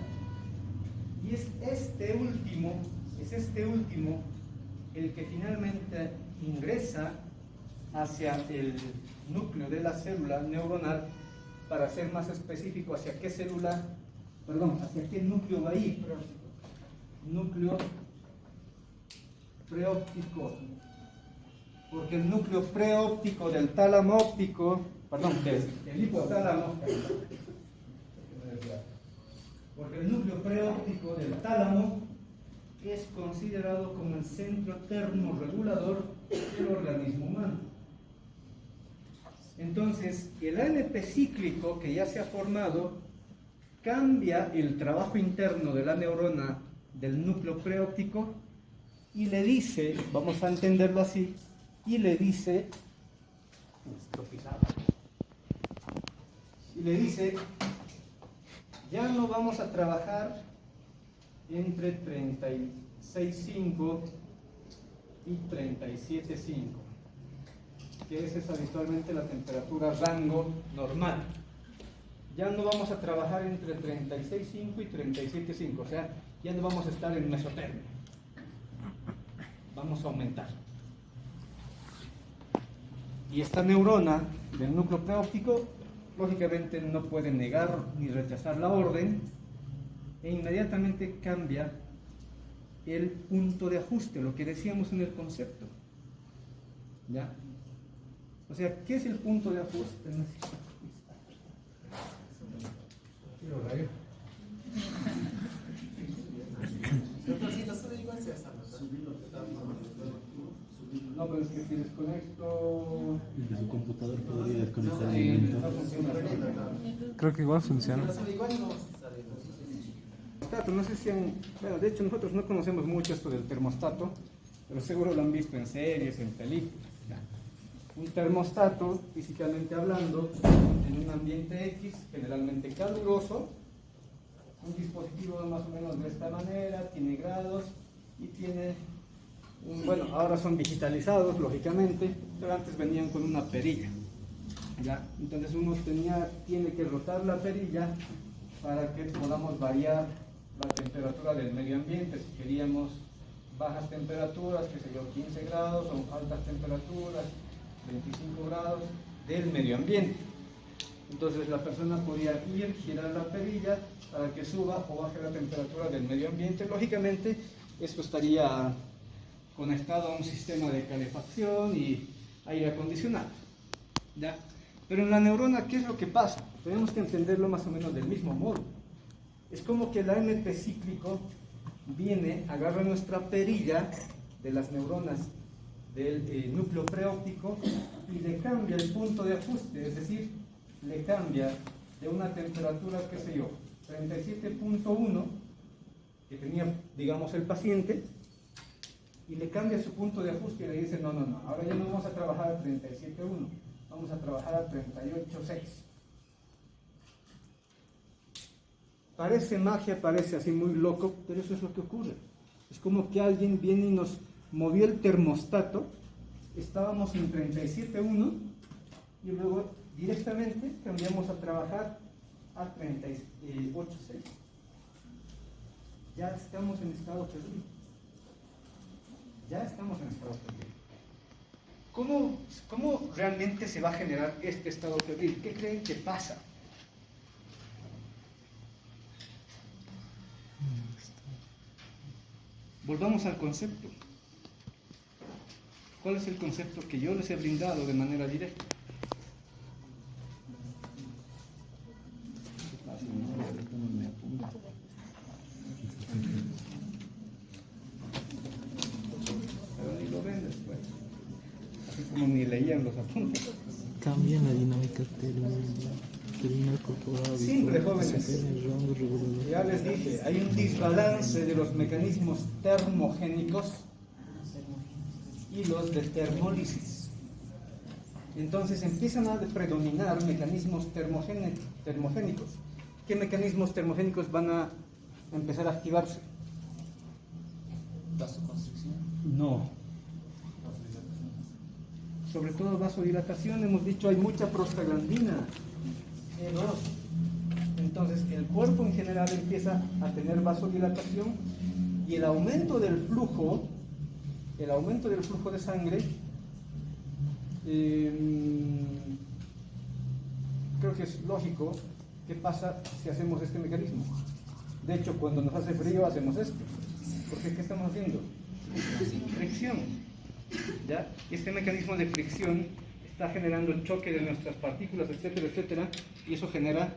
y es este último el que finalmente ingresa hacia el núcleo de la célula neuronal, para ser más específico, hacia qué célula, hacia qué núcleo va a ir. Núcleo preóptico. Porque el núcleo preóptico del tálamo óptico, del hipotálamo, porque el núcleo preóptico del tálamo es considerado como el centro termorregulador del organismo humano. Entonces, el AMP cíclico que ya se ha formado cambia el trabajo interno de la neurona del núcleo preóptico y le dice, vamos a entenderlo así, y le dice, ya no vamos a trabajar entre 36.5 y 37.5, que esa es habitualmente la temperatura rango normal. Ya no vamos a trabajar entre 36.5 y 37.5, o sea, ya no vamos a estar en mesotermia, vamos a aumentar. Y esta neurona del núcleo preóptico, lógicamente no puede negar ni rechazar la orden, e inmediatamente cambia el punto de ajuste, lo que decíamos en el concepto. ¿Ya? O sea, ¿qué es el punto de ajuste? No, pero es que si desconecto... Desde su computador podría desconectar el no monitor. funciona. Creo que igual funciona. No sé si han... Bueno, de hecho nosotros no conocemos mucho esto del termostato, pero seguro lo han visto en series, en películas. Un termostato, físicamente hablando, en un ambiente X, generalmente caluroso, un dispositivo más o menos de esta manera, tiene grados y tiene, bueno, ahora son digitalizados, lógicamente, pero antes venían con una perilla. ¿Ya? Entonces uno tiene que rotar la perilla para que podamos variar la temperatura del medio ambiente. Si queríamos bajas temperaturas, qué sé yo, 15 grados, o altas temperaturas, 25 grados del medio ambiente. Entonces la persona podía ir, girar la perilla para que suba o baje la temperatura del medio ambiente. Lógicamente esto estaría conectado a un sistema de calefacción y aire acondicionado. ¿Ya? Pero en la neurona, ¿qué es lo que pasa? Tenemos que entenderlo más o menos del mismo modo. Es como que el AMP cíclico viene, agarra nuestra perilla de las neuronas del núcleo preóptico y le cambia el punto de ajuste, es decir, le cambia de una temperatura, qué sé yo, 37.1, que tenía, digamos, el paciente, y le cambia su punto de ajuste y le dice, no, ahora ya no vamos a trabajar a 37.1, vamos a trabajar a 38.6. Parece magia, parece así muy loco, pero eso es lo que ocurre. Es como que alguien viene y nos movió el termostato, estábamos en 37.1 y luego directamente cambiamos a trabajar a 38.6. Ya estamos en estado perdido. Ya estamos en estado febril. ¿Cómo realmente se va a generar este estado febril? ¿Qué creen que pasa? Volvamos al concepto. ¿Cuál es el concepto que yo les he brindado de manera directa? Pero ni lo ven después. Así como ni leían los apuntes. Cambia la dinámica terminal corporal. Simple, jóvenes. Ya les dije, hay un desbalance de los mecanismos termogénicos y los de termólisis. Entonces empiezan a predominar mecanismos termogénicos. ¿Qué mecanismos termogénicos van a empezar a activarse? Vasoconstricción. No. Sobre todo vasodilatación, hemos dicho, hay mucha prostaglandina, E2. Entonces el cuerpo en general empieza a tener vasodilatación y el aumento del flujo de sangre, creo que es lógico. ¿Qué pasa si hacemos este mecanismo? De hecho, cuando nos hace frío hacemos esto. Porque ¿qué estamos haciendo? Fricción. ¿Ya? Este mecanismo de fricción está generando el choque de nuestras partículas, etcétera, etcétera, y eso genera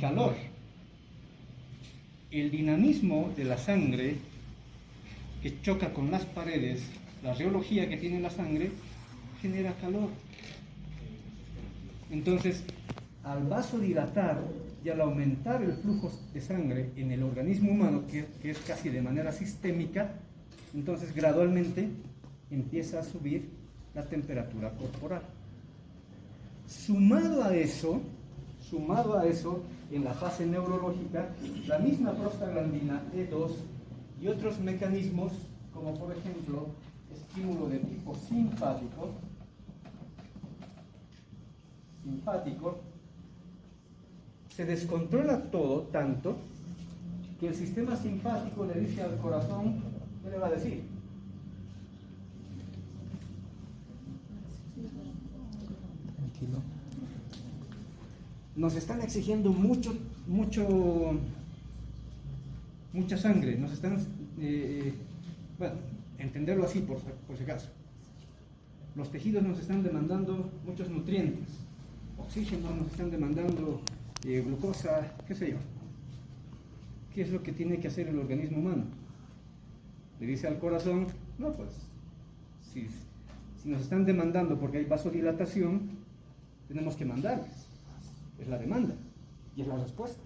calor. El dinamismo de la sangre que choca con las paredes, la reología que tiene la sangre, genera calor. Entonces, al vasodilatar y al aumentar el flujo de sangre en el organismo humano, que es casi de manera sistémica, entonces gradualmente empieza a subir la temperatura corporal. Sumado a eso, en la fase neurológica, la misma prostaglandina E2 y otros mecanismos, como por ejemplo, estímulo de tipo simpático, se descontrola todo tanto que el sistema simpático le dice al corazón, ¿qué le va a decir? Tranquilo. Nos están exigiendo mucha sangre, nos están, bueno, entenderlo así por si acaso. Los tejidos nos están demandando muchos nutrientes, oxígeno, nos están demandando glucosa, qué sé yo. ¿Qué es lo que tiene que hacer el organismo humano? Le dice al corazón, no, pues, si nos están demandando porque hay vasodilatación, tenemos que mandarles. Es la demanda y es la respuesta.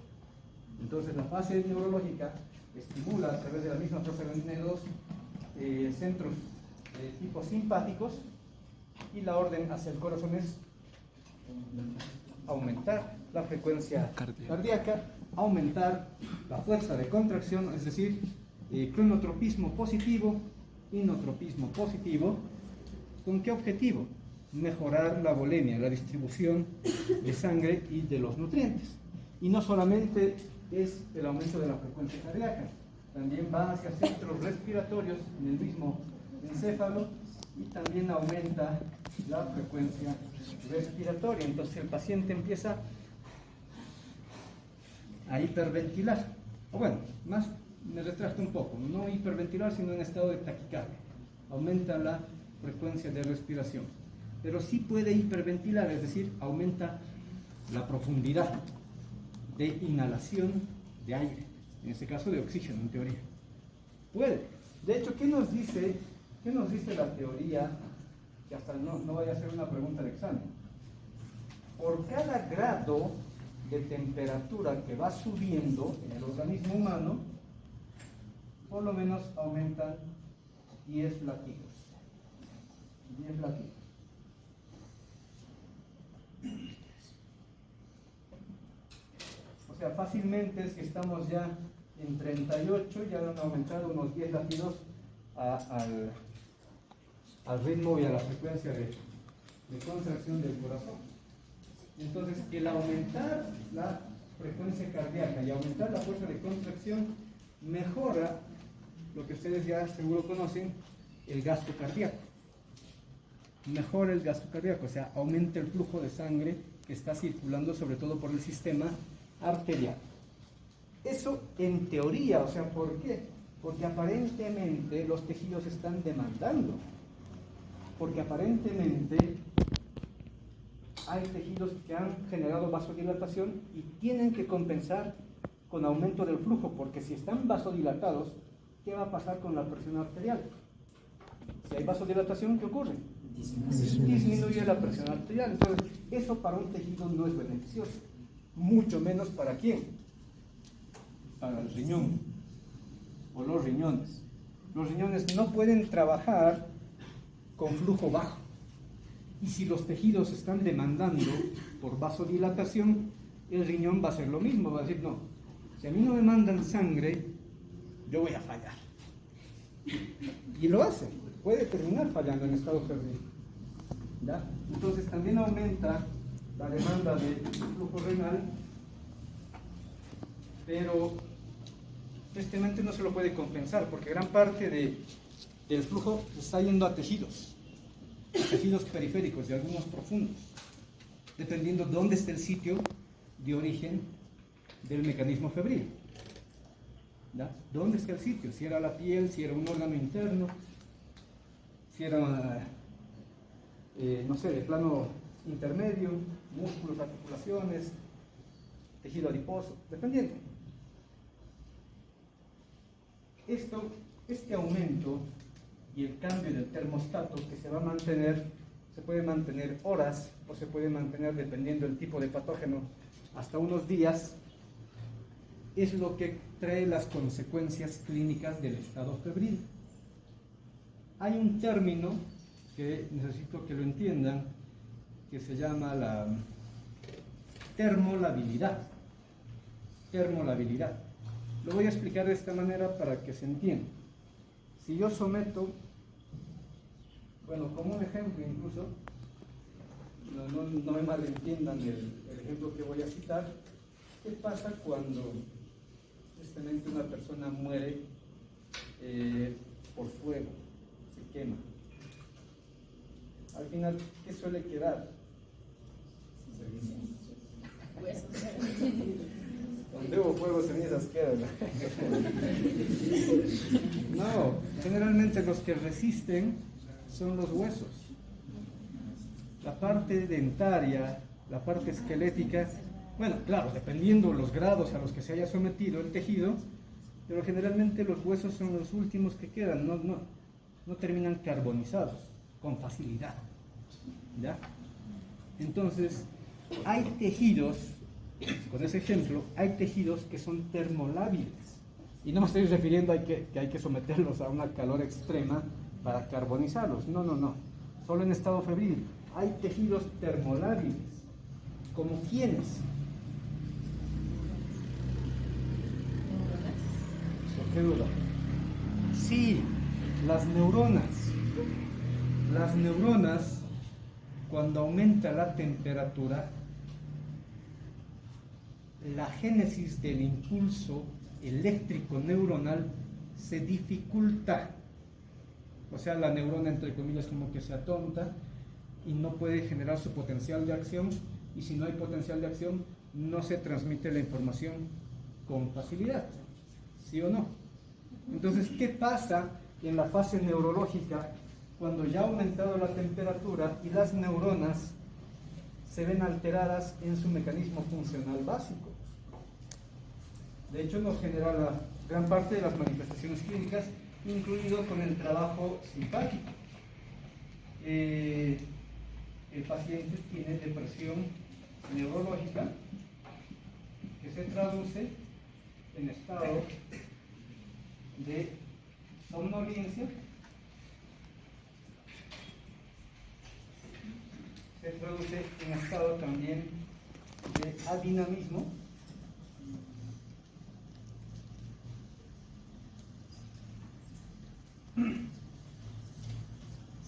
Entonces la fase neurológica estimula a través de la misma prostaglandina 2 centros de tipo simpáticos, y la orden hacia el corazón es aumentar la frecuencia cardíaca, aumentar la fuerza de contracción, es decir, cronotropismo positivo, inotropismo positivo. ¿Con qué objetivo? Mejorar la volemia, la distribución de sangre y de los nutrientes. Y no solamente es el aumento de la frecuencia cardíaca, también va hacia centros respiratorios en el mismo encéfalo y también aumenta la frecuencia respiratoria. Entonces el paciente empieza a hiperventilar, o bueno, más me retracto un poco, no hiperventilar sino en estado de taquicardia, aumenta la frecuencia de respiración, pero sí puede hiperventilar, es decir, aumenta la profundidad de inhalación de aire, en este caso de oxígeno en teoría. Puede. De hecho, ¿qué nos dice la teoría? Que hasta no vaya a ser una pregunta de examen. Por cada grado de temperatura que va subiendo en el organismo humano, por lo menos aumentan 10 latidos. 10 latidos. O sea, fácilmente, si estamos ya en 38, ya han aumentado unos 10 latidos al ritmo y a la frecuencia de contracción del corazón. Entonces, el aumentar la frecuencia cardíaca y aumentar la fuerza de contracción mejora lo que ustedes ya seguro conocen, el gasto cardíaco. Mejora el gasto cardíaco, o sea, aumenta el flujo de sangre que está circulando sobre todo por el sistema arterial. Eso en teoría, o sea, ¿por qué? Porque aparentemente los tejidos están demandando. Porque aparentemente hay tejidos que han generado vasodilatación y tienen que compensar con aumento del flujo, porque si están vasodilatados, ¿qué va a pasar con la presión arterial? Si hay vasodilatación, ¿qué ocurre? Disminuye la presión arterial. Entonces, eso para un tejido no es beneficioso, mucho menos para quién, para el riñón o los riñones. Los riñones no pueden trabajar con flujo bajo, y si los tejidos están demandando por vasodilatación, el riñón va a hacer lo mismo, va a decir, no, si a mí no me mandan sangre, yo voy a fallar. Y lo hace, puede terminar fallando en estado febril. ¿Ya? Entonces también aumenta la demanda de flujo renal, pero tristemente no se lo puede compensar, porque gran parte del flujo está yendo a tejidos periféricos y algunos profundos, dependiendo dónde esté el sitio de origen del mecanismo febril. ¿Ya? ¿Dónde está el sitio? Si era la piel, si era un órgano interno, si era, no sé, de plano intermedio, músculos, articulaciones, tejido adiposo, dependiendo. Este aumento y el cambio del termostato que se va a mantener, se puede mantener horas o se puede mantener, dependiendo del tipo de patógeno, hasta unos días, es lo que trae las consecuencias clínicas del estado febril. Hay un término que necesito que lo entiendan, que se llama la termolabilidad. Termolabilidad. Lo voy a explicar de esta manera para que se entienda. Si yo someto, bueno, como un ejemplo incluso, no me malentiendan el ejemplo que voy a citar, ¿qué pasa cuando tristemente una persona muere por fuego, se quema? Al final, ¿qué suele quedar? Donde hubo fuego, cenizas quedan. No, generalmente los que resisten son los huesos. La parte dentaria, la parte esquelética, bueno, claro, dependiendo los grados a los que se haya sometido el tejido, pero generalmente los huesos son los últimos que quedan, no terminan carbonizados con facilidad. ¿Ya? Entonces, hay tejidos, con ese ejemplo, hay tejidos que son termolábiles. Y no me estoy refiriendo a que hay que someterlos a una calor extrema para carbonizarlos. No. Solo en estado febril. Hay tejidos termolábiles. ¿Como quiénes? ¿Por qué duda? Sí, las neuronas. Las neuronas, cuando aumenta la temperatura, la génesis del impulso eléctrico neuronal se dificulta. O sea, la neurona, entre comillas, como que se atonta y no puede generar su potencial de acción, y si no hay potencial de acción, no se transmite la información con facilidad. ¿Sí o no? Entonces, ¿qué pasa en la fase neurológica cuando ya ha aumentado la temperatura y las neuronas se ven alteradas en su mecanismo funcional básico? De hecho, nos genera la gran parte de las manifestaciones clínicas, incluido con el trabajo simpático. El paciente tiene depresión neurológica que se traduce en estado de somnolencia, se traduce en estado también de adinamismo,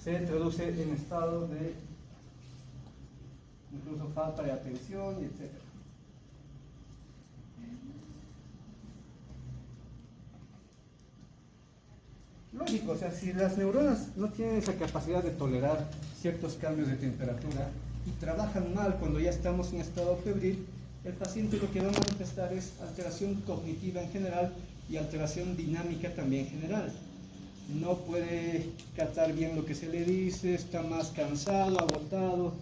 se traduce en estado de incluso falta de atención, etc. Lógico, o sea, si las neuronas no tienen esa capacidad de tolerar ciertos cambios de temperatura y trabajan mal cuando ya estamos en estado febril, el paciente lo que va a manifestar es alteración cognitiva en general y alteración dinámica también general. No puede captar bien lo que se le dice, está más cansado, agotado,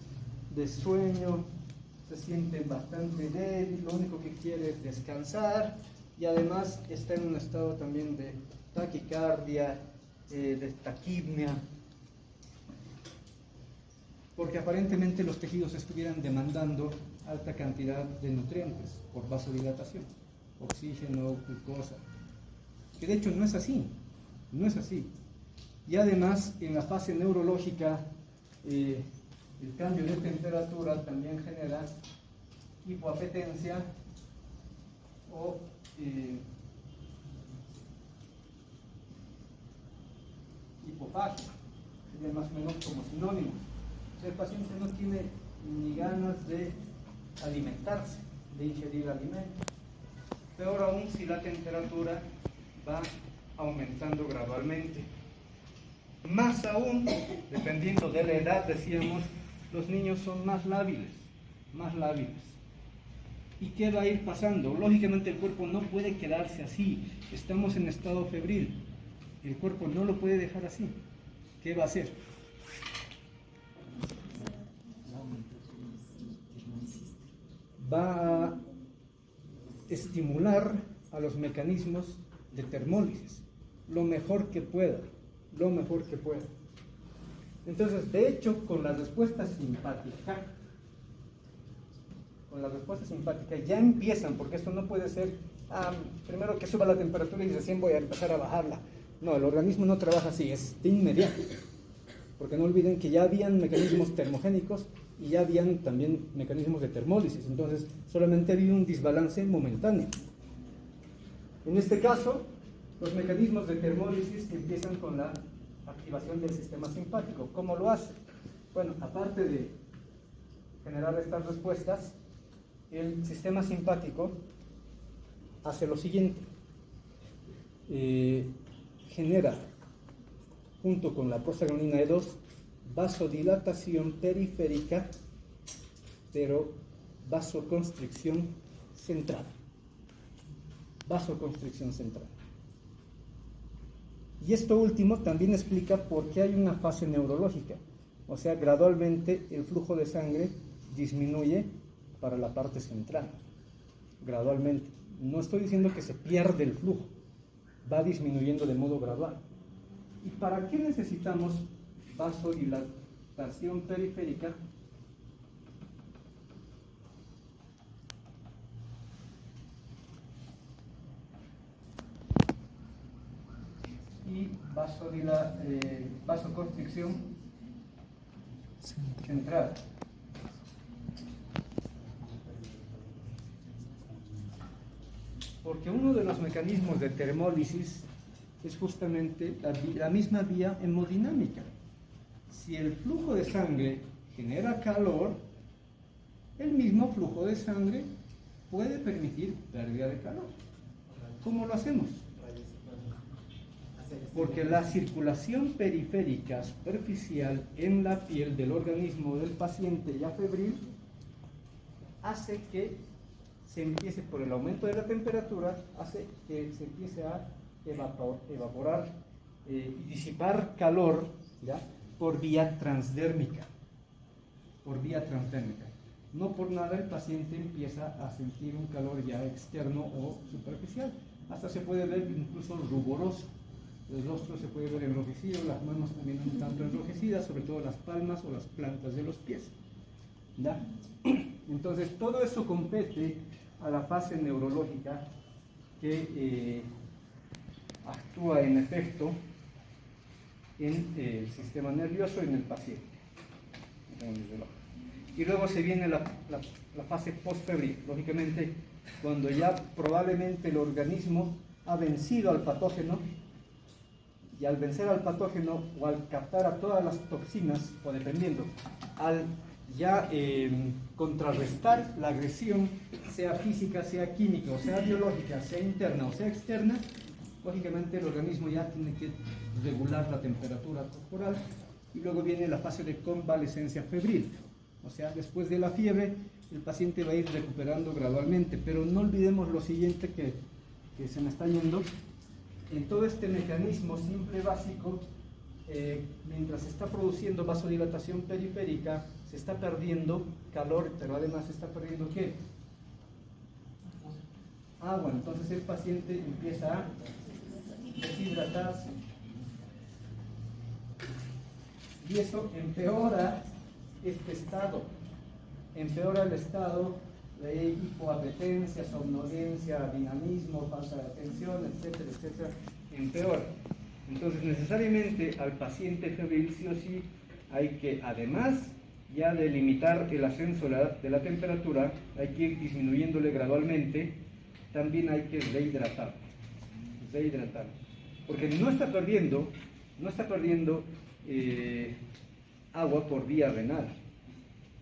de sueño, se siente bastante débil, lo único que quiere es descansar y además está en un estado también de taquicardia, de taquipnea, porque aparentemente los tejidos estuvieran demandando alta cantidad de nutrientes por vasodilatación, oxígeno, glucosa, que de hecho no es así, no es así. Y además en la fase neurológica el cambio de temperatura también genera hipoapetencia o hipofagia, sería más o menos como sinónimo. O sea, el paciente no tiene ni ganas de alimentarse, de ingerir alimentos. Peor aún si la temperatura va aumentando gradualmente. Más aún, dependiendo de la edad, decíamos, los niños son más lábiles, más lábiles. ¿Y qué va a ir pasando? Lógicamente el cuerpo no puede quedarse así, estamos en estado febril, el cuerpo no lo puede dejar así. ¿Qué va a hacer? Va a estimular a los mecanismos de termólisis, lo mejor que pueda, lo mejor que pueda. Entonces, de hecho, con la respuesta simpática ya empiezan, porque esto no puede ser, primero que suba la temperatura y recién voy a empezar a bajarla. No, el organismo no trabaja así, es de inmediato, porque no olviden que ya habían mecanismos termogénicos y ya habían también mecanismos de termólisis, entonces solamente había un desbalance momentáneo. En este caso, los mecanismos de termólisis empiezan con la activación del sistema simpático. ¿Cómo lo hace? Bueno, aparte de generar estas respuestas, el sistema simpático hace lo siguiente. Genera, junto con la prostaglandina E2, vasodilatación periférica, pero vasoconstricción central. Vasoconstricción central. Y esto último también explica por qué hay una fase neurológica. O sea, gradualmente el flujo de sangre disminuye para la parte central. Gradualmente. No estoy diciendo que se pierde el flujo. Va disminuyendo de modo gradual. ¿Y para qué necesitamos vasodilatación periférica? Y vasoconstricción central. Porque uno de los mecanismos de termólisis es justamente la misma vía hemodinámica. Si el flujo de sangre genera calor, el mismo flujo de sangre puede permitir pérdida de calor. ¿Cómo lo hacemos? Porque la circulación periférica superficial en la piel del organismo del paciente ya febril hace que se empiece, por el aumento de la temperatura, hace que se empiece a evaporar y disipar calor, ¿ya?, por vía transdérmica. Por vía transdérmica. No por nada el paciente empieza a sentir un calor ya externo o superficial. Hasta se puede ver incluso ruboroso. El rostro se puede ver enrojecido, las manos también un tanto enrojecidas, sobre todo las palmas o las plantas de los pies. ¿Ya? Entonces, todo eso compete a la fase neurológica que actúa en efecto en el sistema nervioso y en el paciente. Y luego se viene la fase postfebril, lógicamente, cuando ya probablemente el organismo ha vencido al patógeno, y al vencer al patógeno o al captar a todas las toxinas, o dependiendo, al ya contrarrestar la agresión, sea física, sea química, o sea biológica, sea interna o sea externa, lógicamente el organismo ya tiene que regular la temperatura corporal y luego viene la fase de convalescencia febril. O sea, después de la fiebre, el paciente va a ir recuperando gradualmente, pero no olvidemos lo siguiente que se me está yendo. En todo este mecanismo simple básico, mientras se está produciendo vasodilatación periférica, se está perdiendo calor, pero además se está perdiendo ¿qué? Agua. Entonces el paciente empieza a deshidratarse. Y eso empeora este estado. Empeora el estado de hipoapetencia, somnolencia, dinamismo, falta de atención, etcétera, etcétera. Empeora. Entonces necesariamente al paciente febril sí o sí hay que, además ya de limitar el ascenso de la temperatura, hay que ir disminuyéndole gradualmente, también hay que rehidratar, porque no está perdiendo agua por vía renal.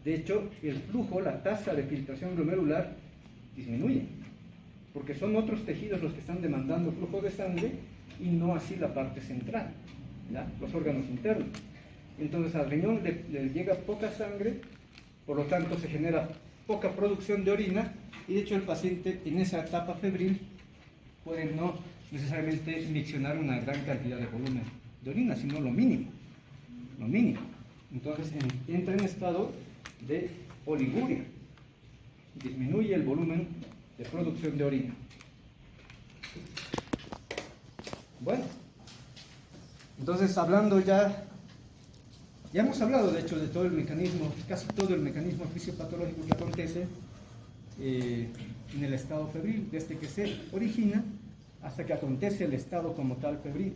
De hecho, el flujo, la tasa de filtración glomerular disminuye, porque son otros tejidos los que están demandando flujo de sangre y no así la parte central, ¿ya? Los órganos internos. Entonces al riñón le llega poca sangre, por lo tanto se genera poca producción de orina y de hecho el paciente en esa etapa febril puede no necesariamente miccionar una gran cantidad de volumen de orina, sino lo mínimo. Entonces entra en estado de oliguria, disminuye el volumen de producción de orina. Bueno, entonces hablando ya hemos hablado de hecho de todo el mecanismo, casi todo el mecanismo fisiopatológico que acontece en el estado febril, desde que se origina hasta que acontece el estado como tal febril.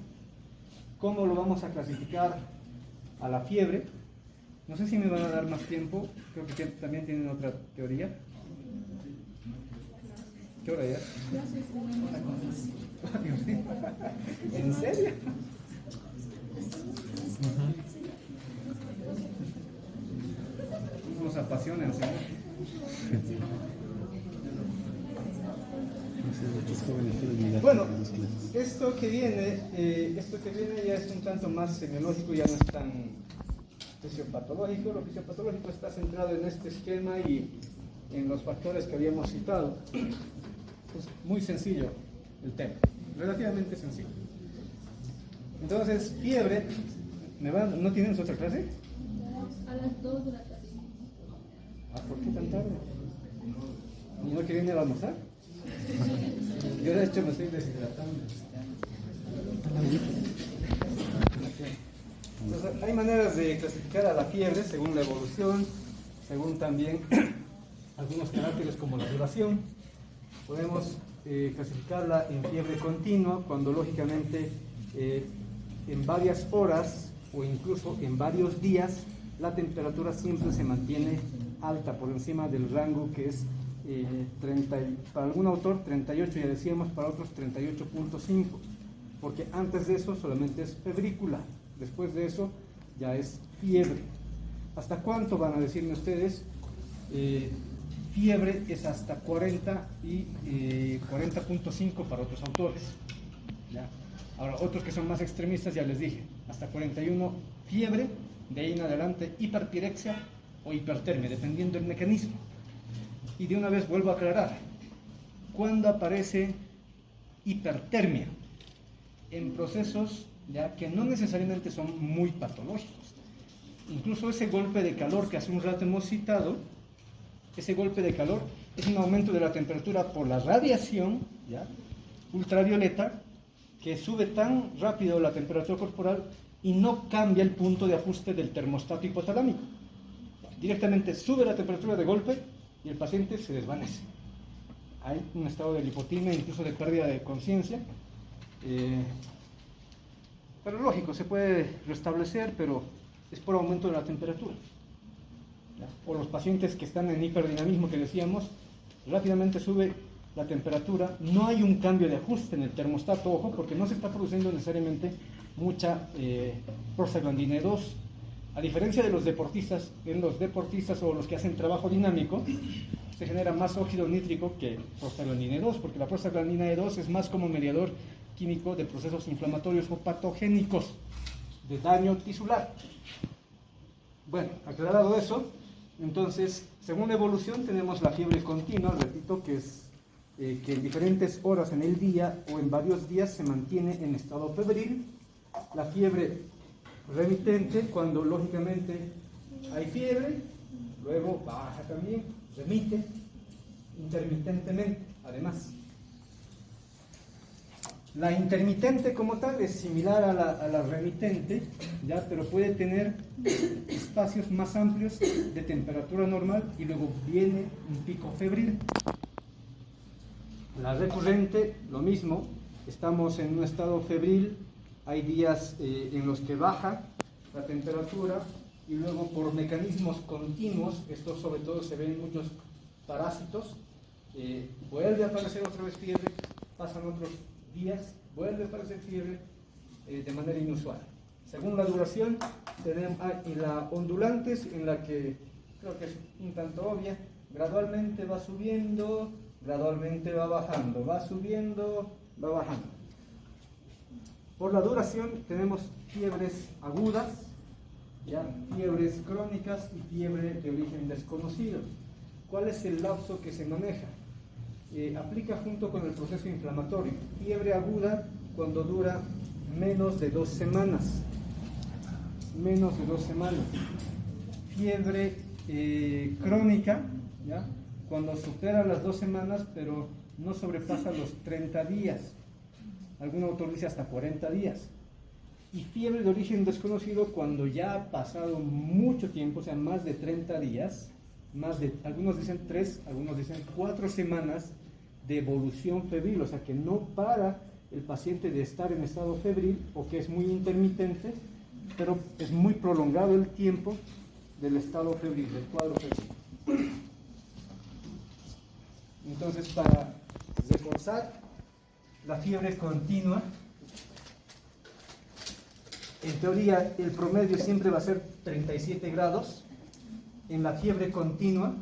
¿Cómo lo vamos a clasificar a la fiebre? No sé si me van a dar más tiempo, creo que también tienen otra teoría. ¿Qué hora ya? ¿En serio? Nos apasionan, ¿sí? Bueno, esto que viene ya es un tanto más semiológico, ya no es tan fisiopatológico. Lo fisiopatológico está centrado en este esquema y en los factores que habíamos citado. Es muy sencillo el tema, relativamente sencillo. Entonces, fiebre, ¿no tienes otra clase? A las 2 de la tarde. ¿Por qué tan tarde? ¿Y no quieren ir a almorzar? Yo de hecho me estoy deshidratando. Entonces, hay maneras de clasificar a la fiebre según la evolución, según también algunos caracteres como la duración. Podemos clasificarla en fiebre continua cuando lógicamente en varias horas o incluso en varios días la temperatura siempre se mantiene alta por encima del rango que es 30, para algún autor 38, ya decíamos, para otros 38.5, porque antes de eso solamente es febrícula, después de eso ya es fiebre. ¿Hasta cuánto van a decirme ustedes? Fiebre es hasta 40 y 40.5 para otros autores, ¿ya? Ahora, otros que son más extremistas, ya les dije, hasta 41 fiebre, de ahí en adelante hiperpirexia o hipertermia, dependiendo del mecanismo. Y de una vez vuelvo a aclarar, ¿cuándo aparece hipertermia? En procesos ya que no necesariamente son muy patológicos. Incluso ese golpe de calor que hace un rato hemos citado, ese golpe de calor es un aumento de la temperatura por la radiación, ¿ya?, ultravioleta, que sube tan rápido la temperatura corporal y no cambia el punto de ajuste del termostato hipotalámico. Directamente sube la temperatura de golpe y el paciente se desvanece. Hay un estado de lipotimia, incluso de pérdida de conciencia. Pero lógico, se puede restablecer, pero es por aumento de la temperatura. ¿Ya? O los pacientes que están en hiperdinamismo que decíamos, rápidamente sube la temperatura, no hay un cambio de ajuste en el termostato, ojo, porque no se está produciendo necesariamente mucha prostaglandina E2. A diferencia de los deportistas, en los deportistas o los que hacen trabajo dinámico, se genera más óxido nítrico que prostaglandina E2, porque la prostaglandina E2 es más como mediador químico de procesos inflamatorios o patogénicos de daño tisular. Bueno, aclarado eso, entonces, según la evolución tenemos la fiebre continua, repito, que es que en diferentes horas en el día o en varios días se mantiene en estado febril. La fiebre remitente, cuando lógicamente hay fiebre, luego baja también, remite intermitentemente, además. La intermitente como tal es similar a la remitente, ¿ya? Pero puede tener espacios más amplios de temperatura normal y luego viene un pico febril. La recurrente, lo mismo, estamos en un estado febril, hay días en los que baja la temperatura y luego por mecanismos continuos, esto sobre todo se ve en muchos parásitos, vuelve a aparecer otra vez fiebre, pasan otros días, vuelve a aparecer fiebre de manera inusual. Según la duración, tenemos y la ondulantes, en la que creo que es un tanto obvia, gradualmente va subiendo, gradualmente va bajando, va subiendo, va bajando. Por la duración tenemos fiebres agudas, ¿ya? Fiebres crónicas y fiebre de origen desconocido. ¿Cuál es el lapso que se maneja? Aplica junto con el proceso inflamatorio. Fiebre aguda cuando dura menos de 2 semanas. Menos de 2 semanas. Fiebre crónica, ¿ya? Cuando supera las 2 semanas, pero no sobrepasa los 30 días. Algún autor dice hasta 40 días. Y fiebre de origen desconocido cuando ya ha pasado mucho tiempo, o sea, más de 30 días, algunos dicen 3, algunos dicen 4 semanas de evolución febril, o sea que no para el paciente de estar en estado febril o que es muy intermitente, pero es muy prolongado el tiempo del estado febril, del cuadro febril. Entonces, para reforzar la fiebre continua, en teoría el promedio siempre va a ser 37 grados. En la fiebre continua,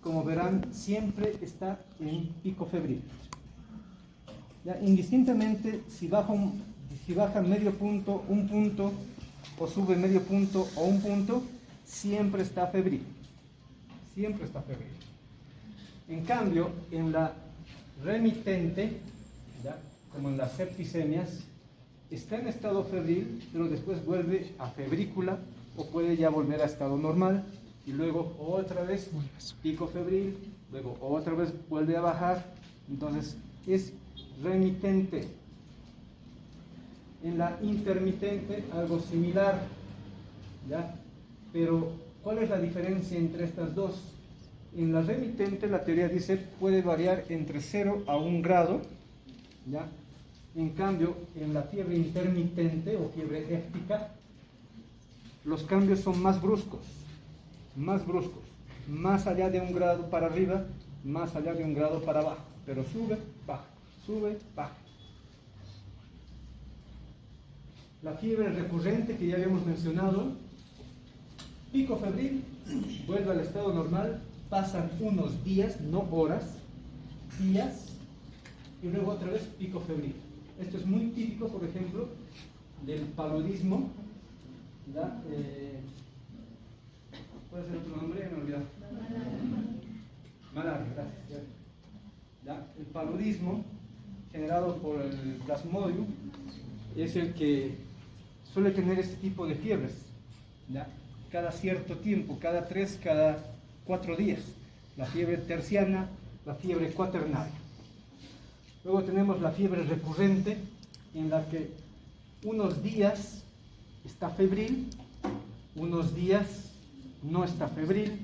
como verán, siempre está en pico febril. ¿Ya? Indistintamente si baja medio punto, un punto, o sube medio punto o un punto, siempre está febril. Siempre está febril. En cambio, en la remitente, ¿ya? Como en las septicemias, está en estado febril, pero después vuelve a febrícula o puede ya volver a estado normal y luego otra vez pico febril, luego otra vez vuelve a bajar, entonces es remitente. En la intermitente algo similar, ¿ya? Pero ¿cuál es la diferencia entre estas dos? En la remitente la teoría dice puede variar entre 0 a 1 grado, ¿ya? En cambio, en la fiebre intermitente o fiebre héptica, los cambios son más bruscos, más allá de 1 grado para arriba, más allá de 1 grado para abajo, pero sube, baja. La fiebre recurrente que ya habíamos mencionado, pico febril, vuelve al estado normal, pasan unos días, no horas, días, y luego otra vez pico febril. Esto es muy típico, por ejemplo, del paludismo. ¿Ya? ¿Cuál es el otro nombre? Me he olvidado. Malaria, gracias. ¿Ya? El paludismo, generado por el plasmodium, es el que suele tener este tipo de fiebres. ¿Ya? Cada cierto tiempo, cada 3, cada 4 días. La fiebre terciana, la fiebre cuaternaria. Luego tenemos la fiebre recurrente, en la que unos días está febril, unos días no está febril,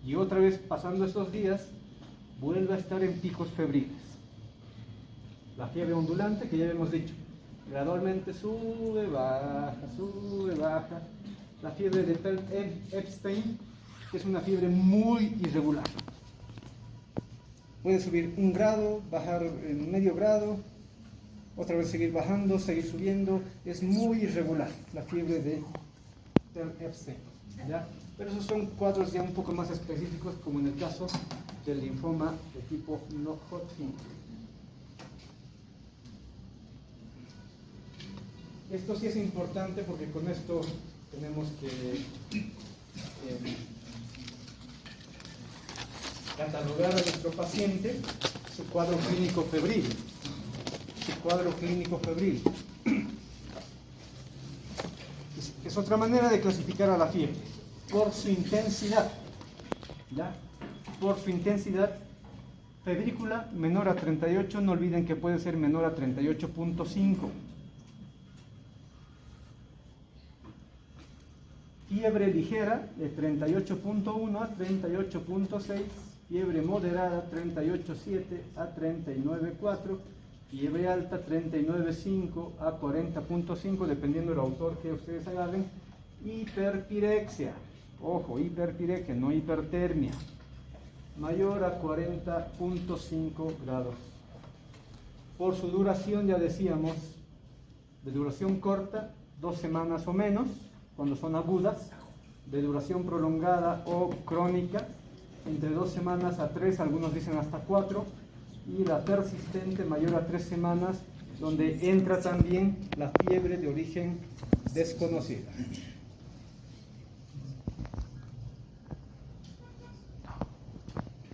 y otra vez pasando esos días vuelve a estar en picos febriles. La fiebre ondulante, que ya hemos dicho, gradualmente sube, baja. La fiebre de Epstein, que es una fiebre muy irregular. Puede subir 1 grado, bajar en medio grado, otra vez seguir bajando, seguir subiendo. Es muy irregular la fiebre de Epstein, ¿ya? Pero esos son cuadros ya un poco más específicos, como en el caso del linfoma de tipo no Hodgkin. Esto sí es importante porque con esto tenemos que catalogar a nuestro paciente su cuadro clínico febril. Su cuadro clínico febril. Es otra manera de clasificar a la fiebre, por su intensidad. ¿Ya? Por su intensidad. Febrícula menor a 38, no olviden que puede ser menor a 38.5. Fiebre ligera de 38.1 a 38.6, fiebre moderada 38.7 a 39.4, fiebre alta 39.5 a 40.5, dependiendo del autor que ustedes agarren. Hiperpirexia, ojo, hiperpirexia, no hipertermia, mayor a 40.5 grados. Por su duración, ya decíamos, de duración corta, 2 semanas o menos, cuando son agudas, de duración prolongada o crónica, entre 2 semanas a 3, algunos dicen hasta 4, y la persistente mayor a 3 semanas, donde entra también la fiebre de origen desconocida.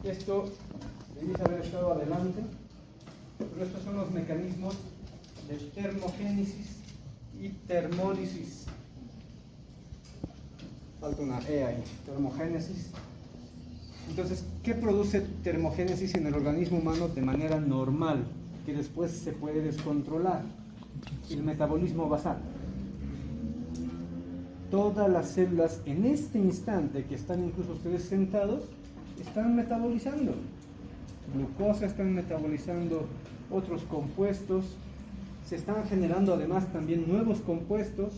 Esto debéis haber estado adelante, pero estos son los mecanismos de termogénesis y termólisis. Falta una E ahí, termogénesis. Entonces, ¿qué produce termogénesis en el organismo humano de manera normal, que después se puede descontrolar? El metabolismo basal. Todas las células en este instante que están incluso ustedes sentados, están metabolizando. Glucosa, están metabolizando otros compuestos, se están generando además también nuevos compuestos.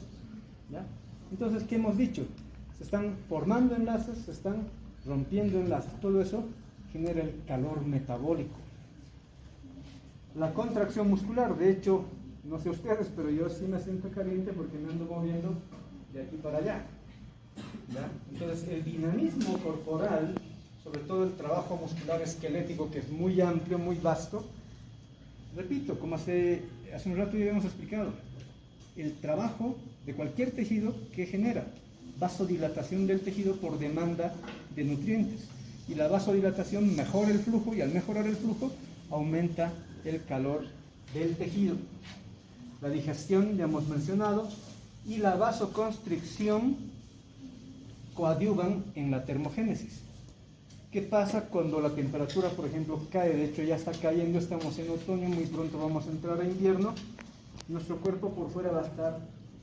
¿Ya? Entonces, ¿qué hemos dicho? Se están formando enlaces, se están rompiendo enlaces. Todo eso genera el calor metabólico. La contracción muscular, de hecho, no sé ustedes, pero yo sí me siento caliente porque me ando moviendo de aquí para allá. ¿Ya? Entonces, el dinamismo corporal, sobre todo el trabajo muscular esquelético, que es muy amplio, muy vasto, repito, como hace un rato ya hemos explicado, el trabajo de cualquier tejido que genera vasodilatación del tejido por demanda de nutrientes, y la vasodilatación mejora el flujo, y al mejorar el flujo aumenta el calor del tejido. La digestión ya hemos mencionado, y la vasoconstricción coadyuvan en la termogénesis. ¿Qué pasa cuando la temperatura, por ejemplo, cae? De hecho ya está cayendo, estamos en otoño, muy pronto vamos a entrar a invierno. Nuestro cuerpo por fuera va a estar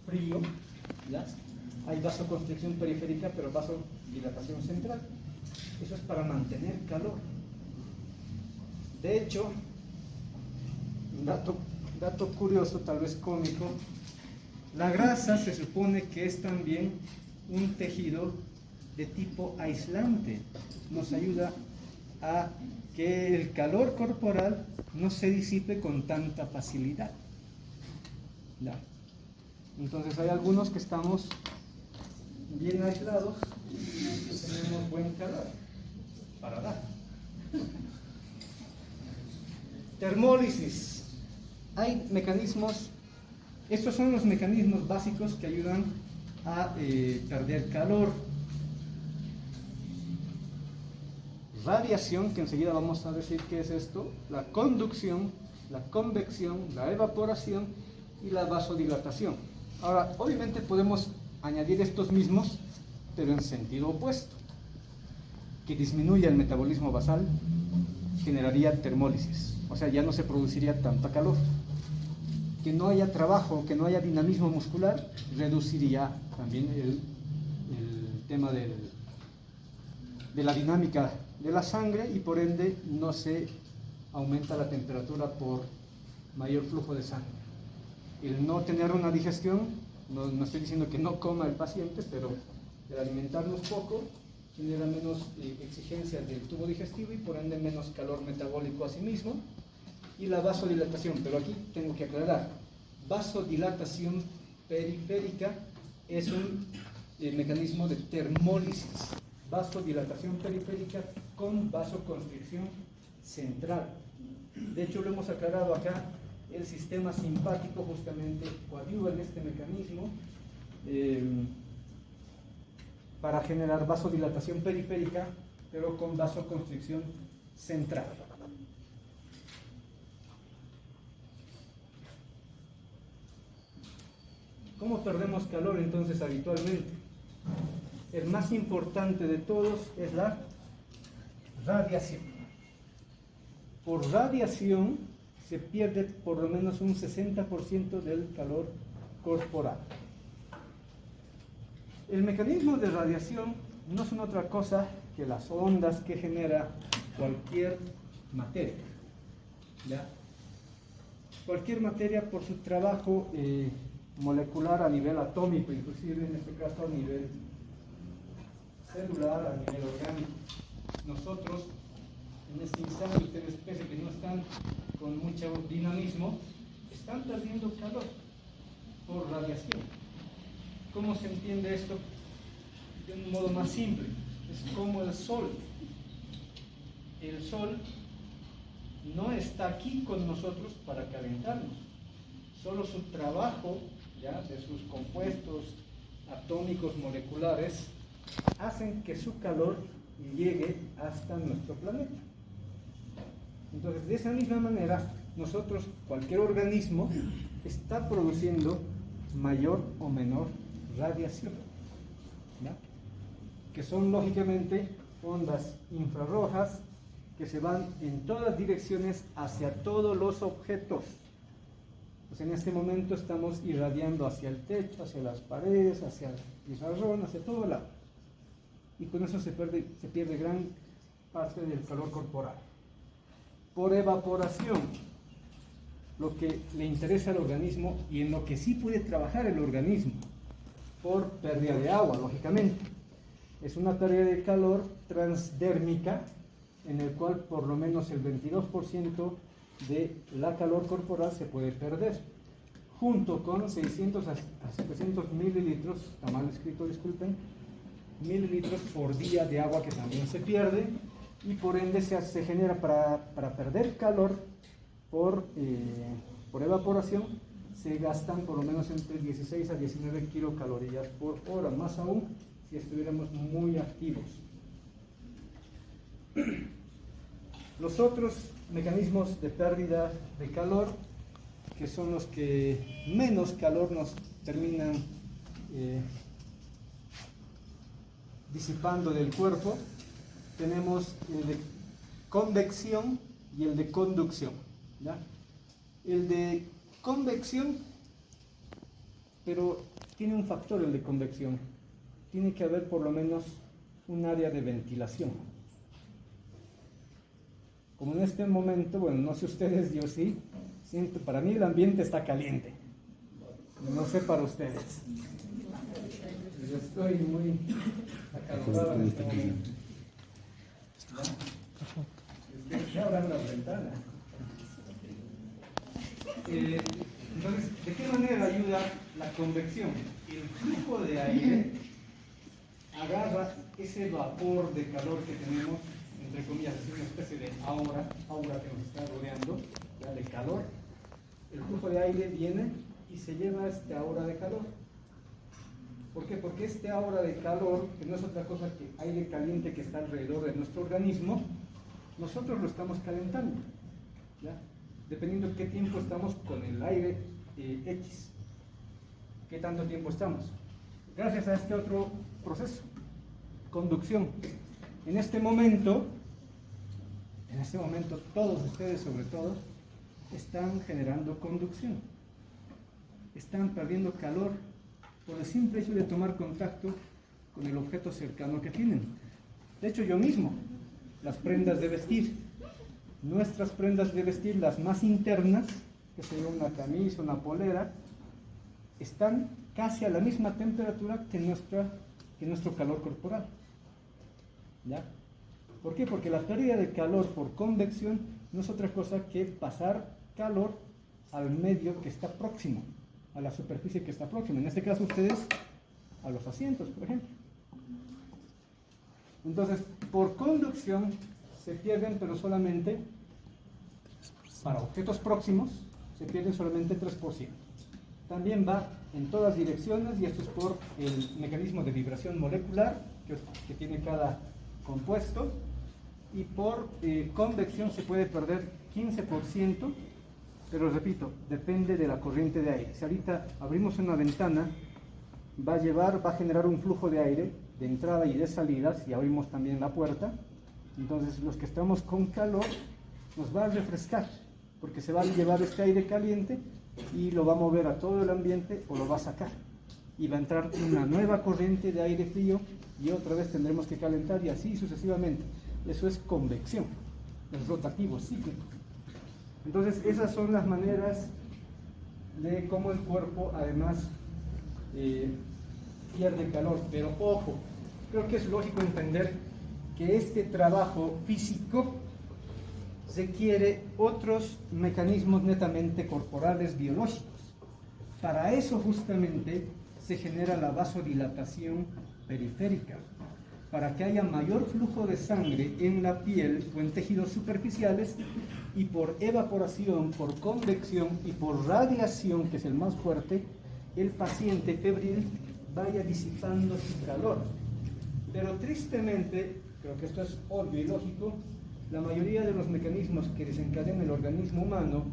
frío, ¿ya? Hay vasoconstricción periférica, pero vasodilatación central. Eso es para mantener calor. De hecho, dato curioso, tal vez cómico, la grasa se supone que es también un tejido de tipo aislante. Nos ayuda a que el calor corporal no se disipe con tanta facilidad. ¿Ya? Entonces hay algunos que estamos bien aislados y tenemos buen calor para dar. Termólisis. Hay mecanismos, estos son los mecanismos básicos que ayudan a perder calor. Radiación, que enseguida vamos a decir qué es esto, la conducción, la convección, la evaporación y la vasodilatación. Ahora, obviamente podemos añadir estos mismos, pero en sentido opuesto. Que disminuya el metabolismo basal generaría termólisis, o sea, ya no se produciría tanta calor. Que no haya trabajo, que no haya dinamismo muscular, reduciría también el tema de la dinámica de la sangre, y por ende no se aumenta la temperatura por mayor flujo de sangre. El no tener una digestión, no estoy diciendo que no coma el paciente, pero el alimentarnos poco genera menos exigencia del tubo digestivo y por ende menos calor metabólico a sí mismo. Y la vasodilatación, pero aquí tengo que aclarar, vasodilatación periférica es un mecanismo de termólisis. Vasodilatación periférica con vasoconstricción central. De hecho, lo hemos aclarado acá el sistema simpático justamente coadyuva en este mecanismo para generar vasodilatación periférica, pero con vasoconstricción central. ¿Cómo perdemos calor entonces habitualmente? El más importante de todos es la radiación. Por radiación se pierde por lo menos un 60% del calor corporal. El mecanismo de radiación no son otra cosa que las ondas que genera cualquier materia, ¿ya? Cualquier materia por su trabajo molecular a nivel atómico, inclusive en este caso a nivel celular, a nivel orgánico. Nosotros, en este instante, ustedes pese que no están con mucho dinamismo, están perdiendo calor por radiación. ¿Cómo se entiende esto? De un modo más simple, es como el sol. El sol no está aquí con nosotros para calentarnos, solo su trabajo, ¿ya?, de sus compuestos atómicos moleculares hacen que su calor llegue hasta nuestro planeta. Entonces, de esa misma manera, nosotros, cualquier organismo, está produciendo mayor o menor radiación, ¿ya?, que son lógicamente ondas infrarrojas que se van en todas direcciones hacia todos los objetos. Pues en este momento estamos irradiando hacia el techo, hacia las paredes, hacia el pizarrón, hacia todo lado. Y con eso se pierde gran parte del calor corporal. Por evaporación, lo que le interesa al organismo y en lo que sí puede trabajar el organismo, por pérdida de agua, lógicamente. Es una pérdida de calor transdérmica, en el cual por lo menos el 22% de la calor corporal se puede perder, junto con 600 a 700 mililitros, está mal escrito, disculpen, mililitros por día de agua que también se pierde, y por ende se genera para perder calor por evaporación, se gastan por lo menos entre 16 a 19 kilocalorías por hora, más aún si estuviéramos muy activos. Los otros mecanismos de pérdida de calor, que son los que menos calor nos terminan disipando del cuerpo, tenemos el de convección y el de conducción, ¿ya? El de convección, pero tiene un factor el de convección, tiene que haber por lo menos un área de ventilación. Como en este momento, bueno, no sé ustedes, yo sí, siento, para mí el ambiente está caliente, no sé para ustedes. Yo estoy muy acalorado en este momento. Ya abran las ventanas. Entonces, ¿de qué manera ayuda la convección? El flujo de aire agarra ese vapor de calor que tenemos, entre comillas, es una especie de aura que nos está rodeando, ¿ya?, de calor. El flujo de aire viene y se lleva esta aura de calor. ¿Por qué? Porque este aura de calor, que no es otra cosa que aire caliente que está alrededor de nuestro organismo, nosotros lo estamos calentando, ¿ya?, dependiendo de qué tiempo estamos con el aire X, qué tanto tiempo estamos. Gracias a este otro proceso, conducción. En este momento todos ustedes sobre todo están generando conducción, están perdiendo calor por el simple hecho de tomar contacto con el objeto cercano que tienen. De hecho, yo mismo, las prendas de vestir, nuestras prendas de vestir, las más internas, que sería una camisa, una polera, están casi a la misma temperatura que nuestro calor corporal, ¿ya? ¿Por qué? Porque la pérdida de calor por convección no es otra cosa que pasar calor al medio que está próximo, a la superficie que está próxima. En este caso ustedes, a los asientos, por ejemplo. Entonces, por conducción se pierden, pero solamente para objetos próximos, se pierden solamente 3%. También va en todas direcciones, y esto es por el mecanismo de vibración molecular que tiene cada compuesto, y por convección se puede perder 15%, pero repito, depende de la corriente de aire. Si ahorita abrimos una ventana, va a generar un flujo de aire de entrada y de salida, si abrimos también la puerta. Entonces los que estamos con calor nos va a refrescar, porque se va a llevar este aire caliente y lo va a mover a todo el ambiente o lo va a sacar, y va a entrar una nueva corriente de aire frío y otra vez tendremos que calentar, y así sucesivamente. Eso es convección, es rotativo, cíclico. Entonces esas son las maneras de cómo el cuerpo además pierde calor. Pero ojo, creo que es lógico entender que este trabajo físico requiere otros mecanismos netamente corporales, biológicos. Para eso justamente se genera la vasodilatación periférica, para que haya mayor flujo de sangre en la piel o en tejidos superficiales, y por evaporación, por convección y por radiación, que es el más fuerte, el paciente febril vaya disipando su calor. Pero tristemente, creo que esto es obvio y lógico, la mayoría de los mecanismos que desencadenan el organismo humano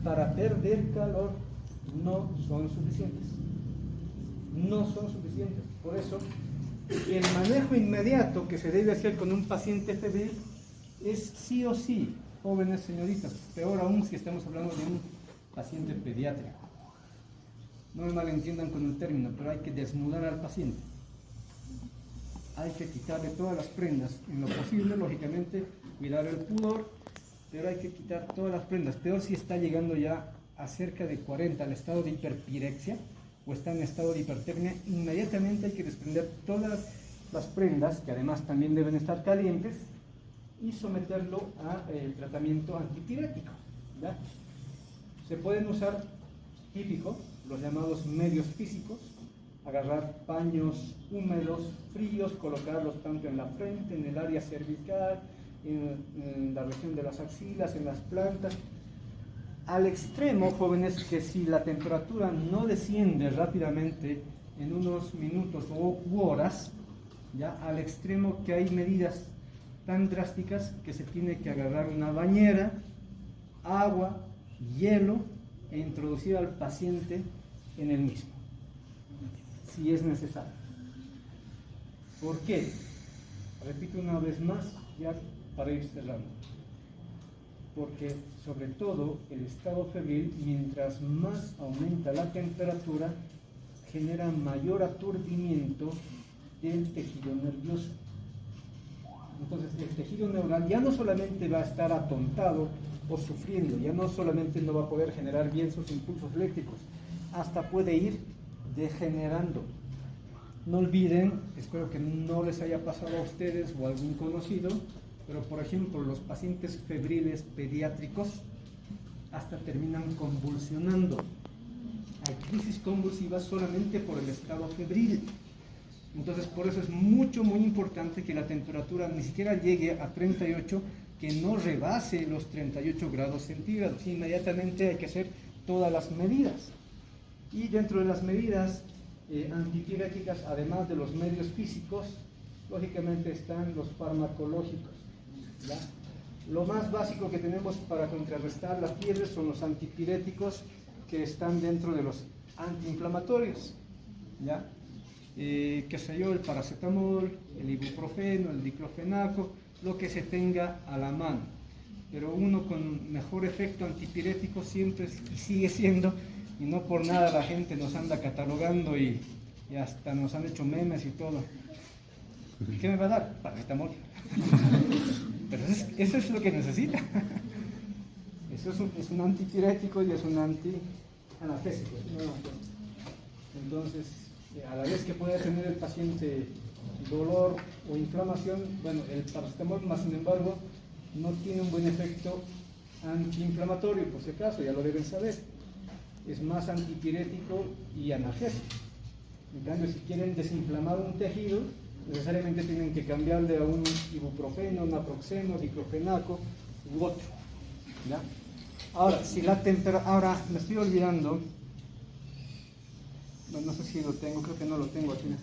para perder calor no son suficientes. No son suficientes. Por eso, el manejo inmediato que se debe hacer con un paciente febril es sí o sí, jóvenes señoritas, peor aún si estamos hablando de un paciente pediátrico. No me malentiendan con el término, pero hay que desnudar al paciente. Hay que quitarle todas las prendas, en lo posible, lógicamente, cuidar el pudor, pero hay que quitar todas las prendas. Peor si está llegando ya a cerca de 40, al estado de hiperpirexia, o está en estado de hipertermia, inmediatamente hay que desprender todas las prendas, que además también deben estar calientes, y someterlo a tratamiento antipirético, ¿ya? Se pueden usar, típico, los llamados medios físicos, agarrar paños húmedos, fríos, colocarlos tanto en la frente, en el área cervical, en la región de las axilas, en las plantas. Al extremo, jóvenes, que si la temperatura no desciende rápidamente en unos minutos u horas, ya al extremo que hay medidas tan drásticas que se tiene que agarrar una bañera, agua, hielo, e introducir al paciente en el mismo, si es necesario. ¿Por qué? Repito una vez más, ya para ir cerrando. Porque sobre todo el estado febril, mientras más aumenta la temperatura, genera mayor aturdimiento del tejido nervioso. Entonces el tejido neural ya no solamente va a estar atontado o sufriendo, ya no solamente no va a poder generar bien sus impulsos eléctricos, hasta puede ir degenerando. No olviden, espero que no les haya pasado a ustedes o a algún conocido, pero por ejemplo los pacientes febriles pediátricos hasta terminan convulsionando. Hay crisis convulsivas solamente por el estado febril. Entonces por eso es muy importante que la temperatura ni siquiera llegue a 38, que no rebase los 38 grados centígrados. Inmediatamente hay que hacer todas las medidas. Y dentro de las medidas antipiréticas, además de los medios físicos, lógicamente están los farmacológicos, ¿ya? Lo más básico que tenemos para contrarrestar la fiebre son los antipiréticos, que están dentro de los antiinflamatorios, ¿ya? Qué sé yo, el paracetamol, el ibuprofeno, el diclofenaco, lo que se tenga a la mano. Pero uno con mejor efecto antipirético siempre sigue siendo, y no por nada la gente nos anda catalogando y hasta nos han hecho memes y todo. ¿Qué me va a dar? Paracetamol. Pero eso es lo que necesita. Eso es un antipirético y es un antianalgésico. Entonces, a la vez que puede tener el paciente dolor o inflamación, bueno, el paracetamol, más sin embargo, no tiene un buen efecto antiinflamatorio, por si acaso, ya lo deben saber. Es más antipirético y analgésico. En cambio, si quieren desinflamar un tejido, necesariamente tienen que cambiarle a un ibuprofeno, naproxeno, diclofenaco u otro, ¿ya? Ahora, si la temperatura, ahora me estoy olvidando, bueno, no sé si lo tengo, creo que no lo tengo aquí.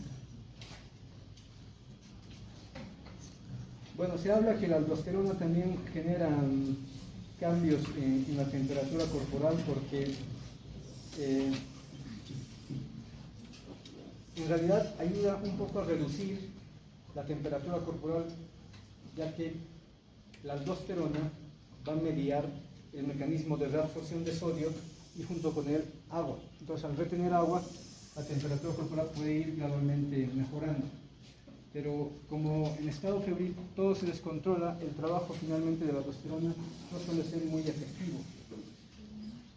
Bueno, se habla que la aldosterona también genera cambios en la temperatura corporal porque en realidad ayuda un poco a reducir la temperatura corporal, ya que la aldosterona va a mediar el mecanismo de reabsorción de sodio y junto con él agua. Entonces, al retener agua, la temperatura corporal puede ir gradualmente mejorando. Pero como en estado febril todo se descontrola, el trabajo finalmente de la aldosterona no suele ser muy efectivo.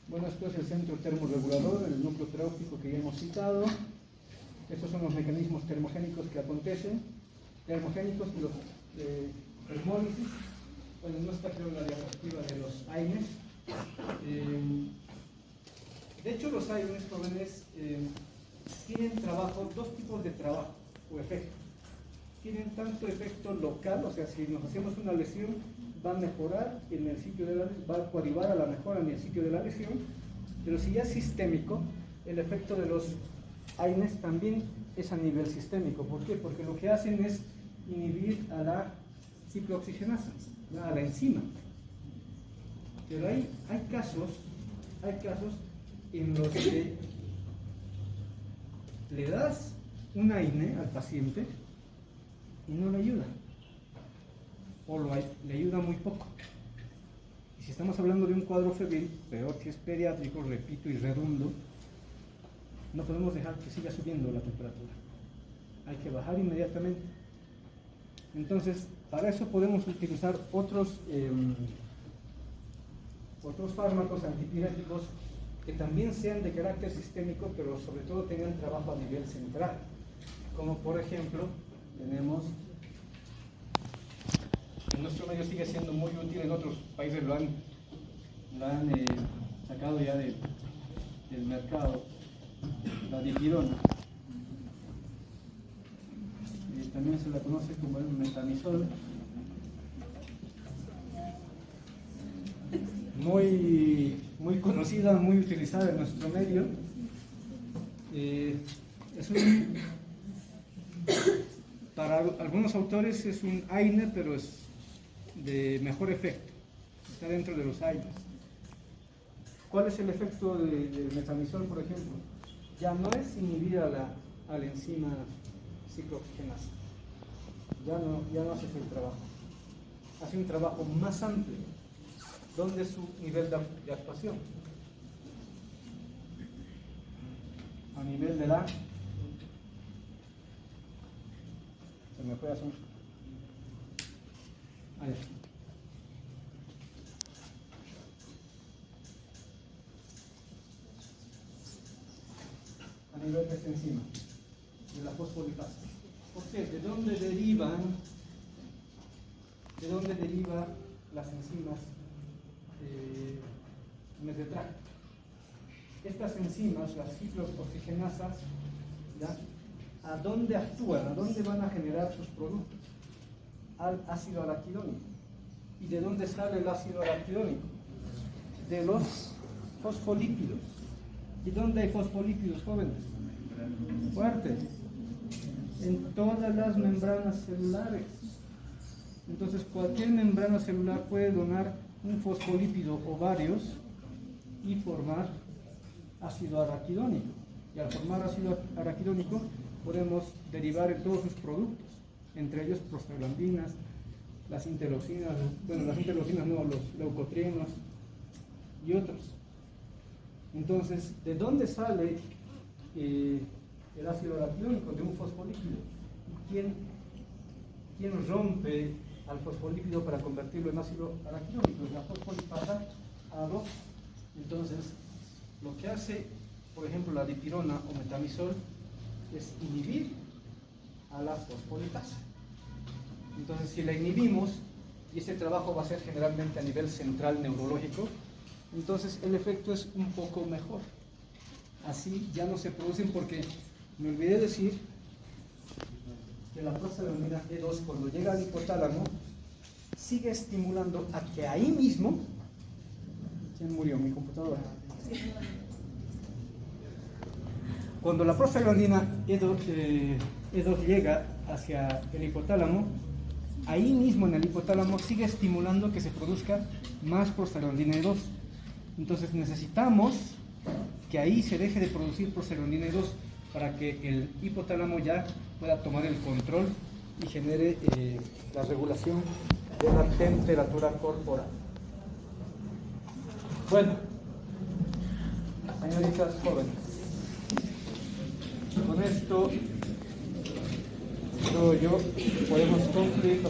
Bueno, esto es el centro termorregulador, el núcleo trófico que ya hemos citado. Estos son los mecanismos termogénicos que acontecen, termogénicos y los termólisis. Bueno, no está creo la diapositiva de los AINES. De hecho, los AINES jóvenes tienen trabajo, dos tipos de trabajo o efecto. Tienen tanto efecto local, o sea, si nos hacemos una lesión, va a mejorar en el sitio de la lesión, va a coadyuvar a la mejora en el sitio de la lesión, pero si ya es sistémico, el efecto de los AINES también es a nivel sistémico. ¿Por qué? Porque lo que hacen es inhibir a la ciclooxigenasa, a la enzima. Pero hay casos en los que le das un AINE al paciente y no le ayuda, o le ayuda muy poco. Y si estamos hablando de un cuadro febril, peor si es pediátrico, repito y redundo, no podemos dejar que siga subiendo la temperatura. Hay que bajar inmediatamente. Entonces, para eso podemos utilizar otros fármacos antipiréticos que también sean de carácter sistémico, pero sobre todo tengan trabajo a nivel central. Como por ejemplo, tenemos, en nuestro medio sigue siendo muy útil, en otros países lo han sacado ya del mercado, la dipirona. También se la conoce como el metamizol. Muy conocida, muy utilizada en nuestro medio. Para algunos autores es un AINE, pero es de mejor efecto. Está dentro de los AINES. ¿Cuál es el efecto del metamizol, por ejemplo? Ya no es inhibir a la enzima ciclooxigenasa. Ya no hace el trabajo. Hace un trabajo más amplio. ¿Dónde es su nivel de actuación? A nivel de la... Se me fue azul. Ahí está. A nivel de esta enzima, de la fosfolipasa. ¿Por qué? ¿De dónde derivan las enzimas mesetracto? Estas enzimas, las ciclooxigenasas, ¿ya? ¿A dónde actúan? ¿A dónde van a generar sus productos? Al ácido araquidónico. ¿Y de dónde sale el ácido araquidónico? De los fosfolípidos. ¿Y dónde hay fosfolípidos, jóvenes? Fuerte. En todas las membranas celulares. Entonces, cualquier membrana celular puede donar un fosfolípido o varios y formar ácido araquidónico. Y al formar ácido araquidónico podemos derivar en todos sus productos, entre ellos prostaglandinas, las interleucinas, bueno, las interleucinas no, los leucotrienos y otros. Entonces, ¿de dónde sale el ácido araquidónico? De un fosfolípido. ¿Quién rompe al fosfolípido para convertirlo en ácido araquidónico? La fosfolipasa A2. Entonces, lo que hace, por ejemplo, la dipirona o metamizol es inhibir a la fosfolipasa. Entonces, si la inhibimos, y este trabajo va a ser generalmente a nivel central neurológico, entonces el efecto es un poco mejor. Así ya no se producen, porque me olvidé decir que la prostaglandina E2, cuando llega al hipotálamo, sigue estimulando a que ahí mismo ¿Quién murió? Mi computadora. Cuando la prostaglandina E2 llega hacia el hipotálamo, ahí mismo en el hipotálamo sigue estimulando que se produzca más prostaglandina E2. Entonces necesitamos que ahí se deje de producir prostaglandina E2 para que el hipotálamo ya pueda tomar el control y genere la regulación de la temperatura corporal. Bueno, señoritas jóvenes, con esto creo yo podemos concluir.